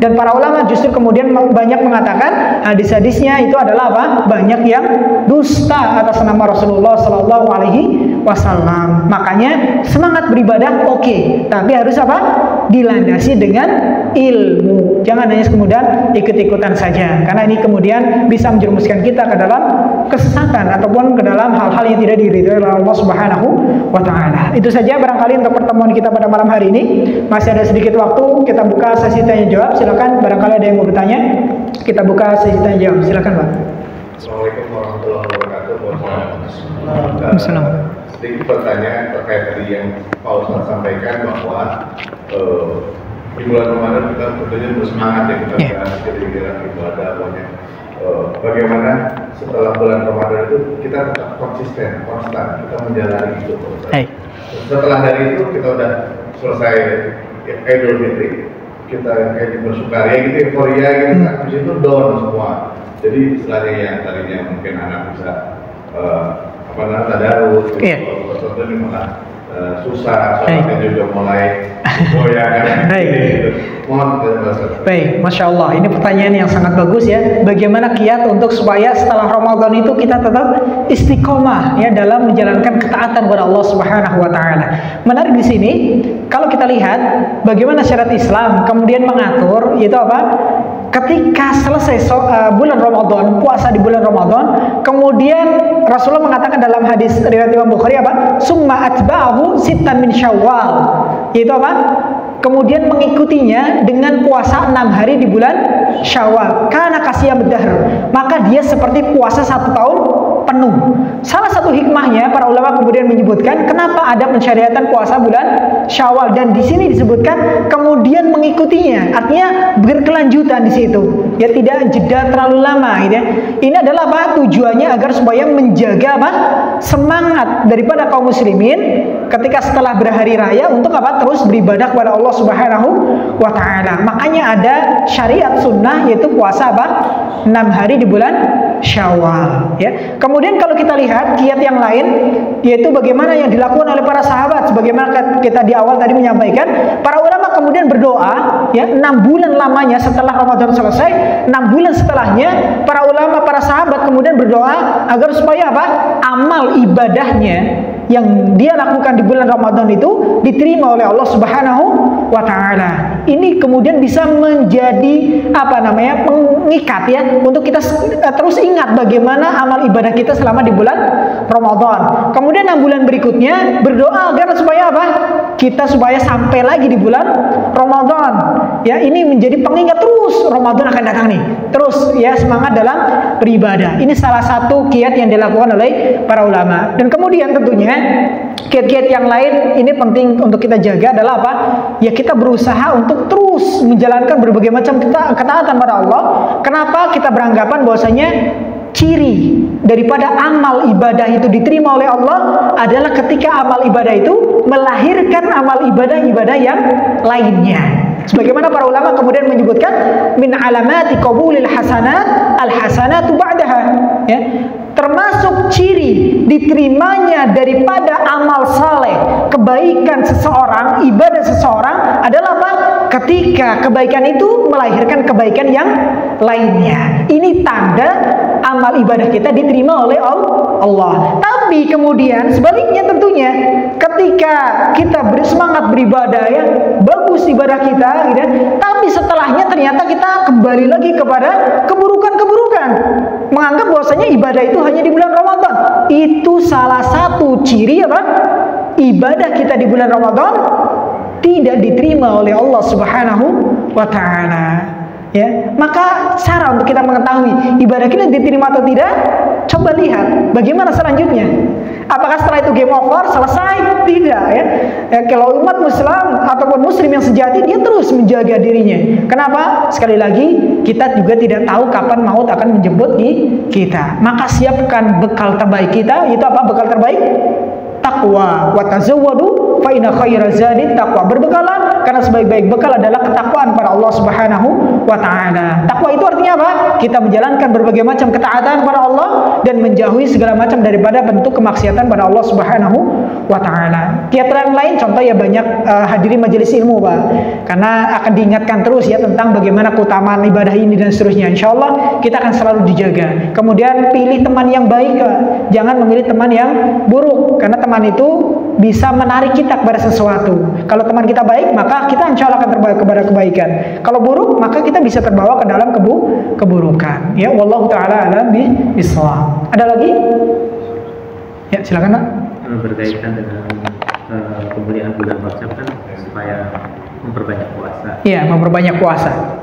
dan para ulama justru kemudian banyak mengatakan hadis-hadisnya itu adalah banyak yang dusta atas nama Rasulullah Sallallahu Alaihi Wasallam. Makanya semangat beribadah oke, tapi harus dilandasi dengan ilmu. Jangan hanya kemudian ikut-ikutan saja, karena ini kemudian bisa menjerumuskan kita ke dalam kesesatan ataupun ke dalam hal-hal yang tidak diridhoi oleh Allah Subhanahu wa taala. Itu saja barangkali untuk pertemuan kita pada malam hari ini. Masih ada sedikit waktu, kita buka sesi tanya jawab. Silakan, barangkali ada yang mau bertanya. Kita buka sesi tanya jawab. Silakan, Pak.
Assalamualaikum warahmatullahi wabarakatuh.
Assalamualaikum.
Sedikit pertanyaan terkait tadi yang Pak Ustaz sampaikan bahwa di bulan Ramadan kita tentunya bersemangat ya, kita kira-kira ibadah banyak. Bagaimana setelah bulan Ramadan itu kita tetap konstan kita menjalani itu. Setelah dari itu kita udah selesai Idul Fitri, kita kayak bersukaria gitu, euforia gitu, habis itu down semua. Jadi istilahnya yang tadinya mungkin anak bisa tadarus, contohnya ini malah susah, soalnya juga mulai goyang gitu.
Baik, Masya Allah, ini pertanyaan yang sangat bagus ya. Bagaimana kiat untuk supaya setelah Ramadan itu kita tetap istiqomah ya dalam menjalankan ketaatan kepada Allah Subhanahu wa taala. Menarik di sini kalau kita lihat bagaimana syariat Islam kemudian mengatur yaitu ketika selesai bulan Ramadan, puasa di bulan Ramadan, kemudian Rasulullah mengatakan dalam hadis riwayat Imam Bukhari summa atba'ahu sittan min Syawal, yaitu kemudian mengikutinya dengan puasa 6 hari di bulan Syawal. Karena kasiyam dahr, maka dia seperti puasa 1 tahun penuh. Salah satu hikmahnya para ulama kemudian menyebutkan kenapa ada pensyariatan puasa bulan Syawal, dan di sini disebutkan kemudian mengikutinya, artinya berkelanjutan di situ, ya tidak jeda terlalu lama, gitu ya. Ini adalah apa? Tujuannya agar supaya menjaga apa? Semangat daripada kaum muslimin ketika setelah berhari raya untuk apa? Terus beribadah kepada Allah Subhanahu wa taala. Makanya ada syariat sunnah yaitu puasa apa? 6 hari di bulan Syawal, ya. Kemudian kalau kita lihat kiat yang lain yaitu bagaimana yang dilakukan oleh para sahabat, sebagaimana kita di awal tadi menyampaikan, para ulama kemudian berdoa, ya, 6 bulan lamanya setelah Ramadan selesai, 6 bulan setelahnya para ulama, para sahabat kemudian berdoa agar supaya apa? Amal ibadahnya yang dia lakukan di bulan Ramadan itu diterima oleh Allah Subhanahu wa taala. Ini kemudian bisa menjadi apa namanya? Pengikat, ya, untuk kita terus ingat bagaimana amal ibadah kita selama di bulan Ramadan. Kemudian 6 bulan berikutnya berdoa agar supaya apa? Kita supaya sampai lagi di bulan Ramadan. Ya, ini menjadi pengingat terus Ramadan akan datang nih. Terus ya semangat dalam beribadah. Ini salah satu kiat yang dilakukan oleh para ulama. Dan kemudian tentunya kiat-kiat yang lain ini penting untuk kita jaga adalah apa? Ya kita berusaha untuk terus menjalankan berbagai macam ketaatan pada Allah. Kenapa? Kita beranggapan bahwasanya ciri daripada amal ibadah itu diterima oleh Allah adalah ketika amal ibadah itu melahirkan amal ibadah-ibadah yang lainnya. Sebagaimana para ulama kemudian menyebutkan min alamati qabulil hasanat al hasanatu ba'daha, ya. Termasuk ciri diterimanya daripada amal saleh, kebaikan seseorang, ibadah seseorang adalah apa? Ketika kebaikan itu melahirkan kebaikan yang lainnya. Ini tanda amal ibadah kita diterima oleh Allah. Tapi kemudian sebaliknya tentunya ketika kita bersemangat beribadah, ya, bagus ibadah kita, gitu, tapi setelahnya ternyata kita kembali lagi kepada keburukan-keburukan, menganggap bahwasanya ibadah itu hanya di bulan Ramadan. Itu salah satu ciri apa? Ibadah kita di bulan Ramadan tidak diterima oleh Allah Subhanahu wa taala. Ya, maka cara untuk kita mengetahui ibadah kita diterima atau tidak, coba lihat bagaimana selanjutnya. Apakah setelah itu game over, selesai? Tidak, ya. Kalau umat Muslim ataupun Muslim yang sejati, dia terus menjaga dirinya. Kenapa? Sekali lagi, kita juga tidak tahu kapan maut akan menjemput kita. Maka siapkan bekal terbaik kita. Itu apa bekal terbaik? Taqwa. Wa tazawwadu fa inna khairaz zadi taqwa. Berbekalah karena sebaik-baik bekal adalah ketakwaan pada Allah Subhanahu wa taala. Takwa itu artinya apa? Kita menjalankan berbagai macam ketaatan pada Allah dan menjauhi segala macam daripada bentuk kemaksiatan pada Allah Subhanahu wa taala. Kiat yang lain contoh ya banyak hadiri majelis ilmu, Pak. Karena akan diingatkan terus ya tentang bagaimana keutamaan ibadah ini dan seterusnya. Insyaallah kita akan selalu dijaga. Kemudian pilih teman yang baik, Pak. Jangan memilih teman yang buruk karena teman itu bisa menarik kita kepada sesuatu. Kalau teman kita baik, maka kita insya Allah akan terbawa kepada kebaikan. Kalau buruk, maka kita bisa terbawa ke dalam keburukan. Ya, wallahu taala alam bishawab. Ada lagi? Ya, silakan, Pak.
Berkaitan dengan kemuliaan bulan Rajab kan supaya memperbanyak puasa.
Iya, memperbanyak puasa.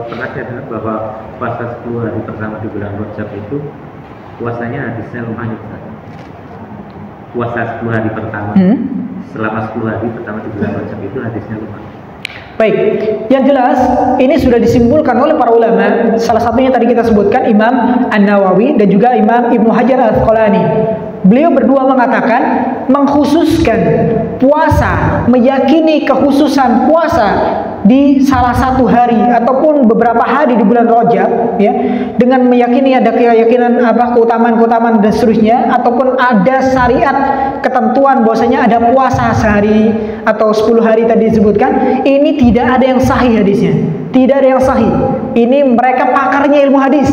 Pernah saya dengar bahwa puasa 10 hari pertama di bulan Rajab itu puasanya hadisnya lumayan. Puasa 10 hari pertama selama 10 hari pertama di bulan Rajab itu hadisnya lumayan.
Baik, yang jelas ini sudah disimpulkan oleh para ulama. Salah satunya tadi kita sebutkan Imam An-Nawawi dan juga Imam Ibnu Hajar Al-Asqalani. Beliau berdua mengatakan mengkhususkan puasa, meyakini kekhususan puasa di salah satu hari ataupun beberapa hari di bulan Rajab, ya, dengan meyakini ada keyakinan apa keutamaan-keutamaan dan seterusnya, ataupun ada syariat ketentuan bahwasanya ada puasa sehari atau 10 hari tadi disebutkan, ini tidak ada yang sahih hadisnya. Tidak ada yang sahih. Ini mereka pakarnya ilmu hadis.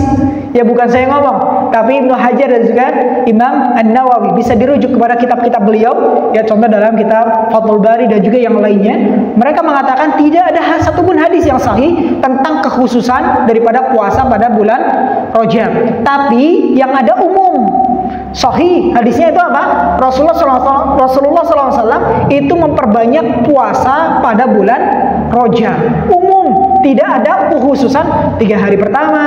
Ya bukan saya ngomong, tapi Ibnu Hajar dan juga Imam An-Nawawi. Bisa dirujuk kepada kitab-kitab beliau, ya contoh dalam kitab Fathul Bari dan juga yang lainnya. Mereka mengatakan tidak ada satupun hadis yang sahih tentang kekhususan daripada puasa pada bulan Rajab. Tapi yang ada umum. Sahih hadisnya itu apa? Rasulullah SAW itu memperbanyak puasa pada bulan Rajab. Umum, tidak ada khususan 3 hari pertama,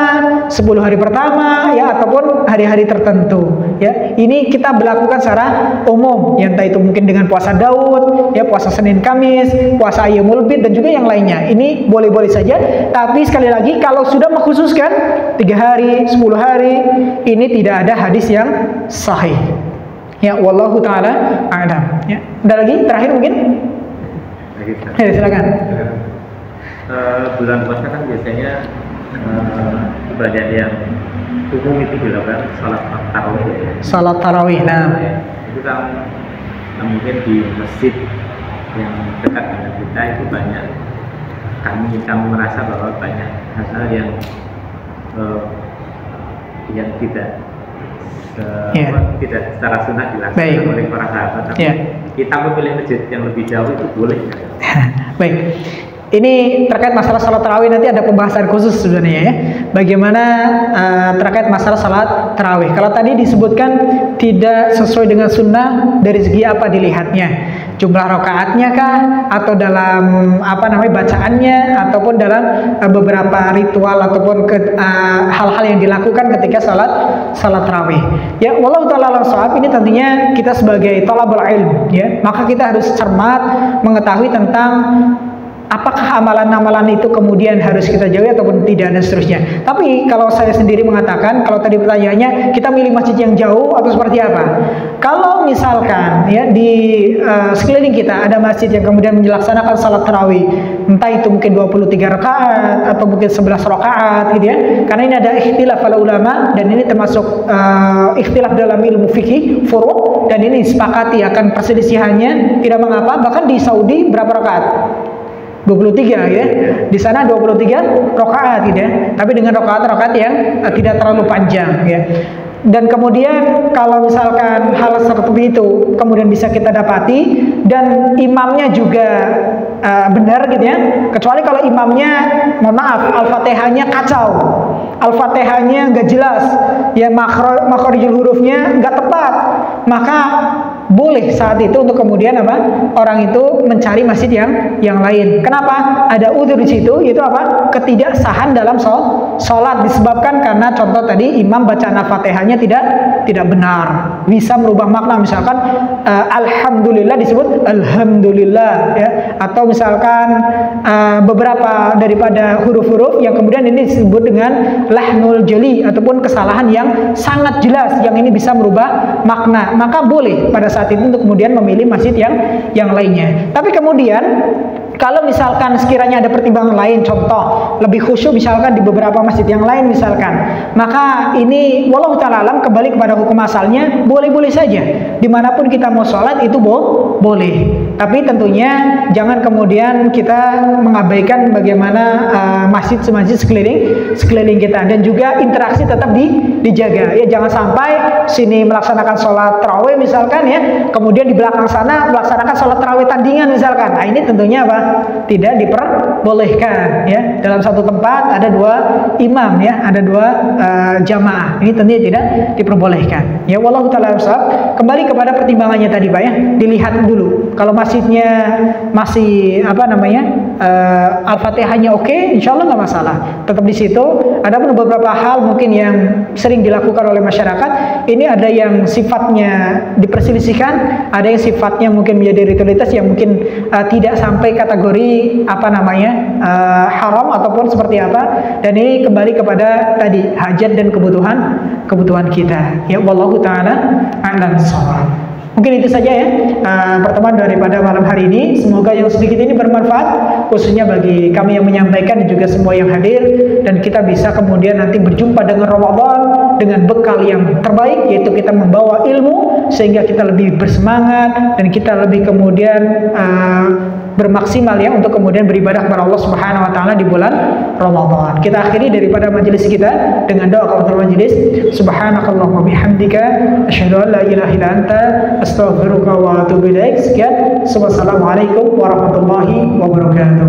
10 hari pertama, ya, ataupun hari-hari tertentu. Ya, ini kita berlakukan secara umum, ya, entah itu mungkin dengan puasa Daud, ya, puasa Senin Kamis, puasa Ayyamul Bid, dan juga yang lainnya. Ini boleh-boleh saja. Tapi sekali lagi, kalau sudah mengkhususkan 3 hari, 10 hari, ini tidak ada hadis yang sahih. Ya, wallahu taala a'lam. Ya, ada lagi terakhir mungkin? Ya, silakan.
Bulan puasa kan biasanya ibadah yang umum itu dilakukan salat tarawih.
Salat tarawih, nah.
Itu kan mungkin di masjid yang dekat dengan kita itu banyak. Kami merasa bahwa banyak hal-hal yang tidak tidak secara sunnah dilakukan oleh para sahabat. Tapi kita memilih masjid yang lebih jauh itu boleh.
Baik. Ini terkait masalah salat tarawih, nanti ada pembahasan khusus sebenarnya, ya. Bagaimana terkait masalah salat tarawih. Kalau tadi disebutkan tidak sesuai dengan sunnah, dari segi apa dilihatnya? Jumlah rakaatnya kah, atau dalam bacaannya, ataupun dalam beberapa ritual ataupun hal-hal yang dilakukan ketika salat tarawih. Ya, wallahu ta'ala alam shawab. Ini tentunya kita sebagai thalabul ilm, ya, maka kita harus cermat mengetahui tentang apakah amalan-amalan itu kemudian harus kita jauhi ataupun tidak, dan seterusnya. Tapi kalau saya sendiri mengatakan, kalau tadi pertanyaannya kita milih masjid yang jauh atau seperti apa? Kalau misalkan, ya, di sekeliling kita ada masjid yang kemudian melaksanakan salat tarawih, entah itu mungkin 23 rakaat atau mungkin 11 rakaat, gitu, ya. Karena ini ada ikhtilaf para ulama, dan ini termasuk ikhtilaf dalam ilmu fikih furu', dan ini disepakati akan perselisihannya, tidak mengapa. Bahkan di Saudi berapa rakaat? 23, ya. Di sana 23 rakaat, gitu, ya. Tapi dengan rakaat-rakaat yang tidak terlalu panjang, ya. Dan kemudian kalau misalkan hal seperti itu kemudian bisa kita dapati dan imamnya juga benar, gitu, ya. Kecuali kalau imamnya, mohon maaf, Al-Fatihahnya kacau, Al-Fatihahnya nggak jelas, ya, makharijul hurufnya nggak tepat, maka boleh saat itu untuk kemudian orang itu mencari masjid yang lain. Kenapa? Ada udzur di situ, yaitu ketidaksahan dalam sholat, disebabkan karena contoh tadi imam bacaan Al-Fatihahnya tidak benar, bisa merubah makna. Misalkan alhamdulillah disebut alhamdulillah, ya, atau misalkan beberapa daripada huruf-huruf yang kemudian ini disebut dengan lahnul jali, ataupun kesalahan yang sangat jelas yang ini bisa merubah makna, maka boleh pada saat itu untuk kemudian memilih masjid yang lainnya. Tapi kemudian kalau misalkan sekiranya ada pertimbangan lain, contoh lebih khusyuk misalkan di beberapa masjid yang lain misalkan, maka ini wallahu ta'ala alam, kembali kepada hukum asalnya, boleh-boleh saja dimanapun kita mau sholat itu boleh. Tapi tentunya jangan kemudian kita mengabaikan bagaimana masjid-masjid sekeliling kita, dan juga interaksi tetap dijaga, ya. Jangan sampai sini melaksanakan sholat tarawih misalkan, ya, kemudian di belakang sana melaksanakan sholat tarawih tandingan misalkan. Nah, ini tentunya tidak diperbolehkan, ya. Dalam satu tempat ada 2 imam, ya, ada 2 jamaah, ini tentunya tidak diperbolehkan, ya. Wallahu ta'ala shawab. Kembali kepada pertimbangannya tadi, Pak, ya, dilihat dulu. Kalau masjidnya masih Al-Fatihahnya oke, insya Allah nggak masalah, tetap di situ. Ada pun beberapa hal mungkin yang sering dilakukan oleh masyarakat, ini ada yang sifatnya diperselisihkan, ada yang sifatnya mungkin menjadi ritualitas yang mungkin tidak sampai kategori haram ataupun seperti apa. Dan ini kembali kepada tadi hajat dan kebutuhan kita, ya. Wallahu ta'ala a'lam bishawab. Mungkin itu saja, ya, pertemuan daripada malam hari ini. Semoga yang sedikit ini bermanfaat, khususnya bagi kami yang menyampaikan dan juga semua yang hadir, dan kita bisa kemudian nanti berjumpa dengan Ramadan dengan bekal yang terbaik, yaitu kita membawa ilmu sehingga kita lebih bersemangat dan kita lebih kemudian bermaksimal, ya, untuk kemudian beribadah kepada Allah Subhanahu wa taala di bulan Ramadan. Kita akhiri daripada majelis kita dengan doa kafaratul majelis. Subhanakallahumma bihamdika asyhadu an la ilaha illa anta astaghfiruka wa atubu ilaik. Sekian. Wassalamualaikum warahmatullahi wabarakatuh.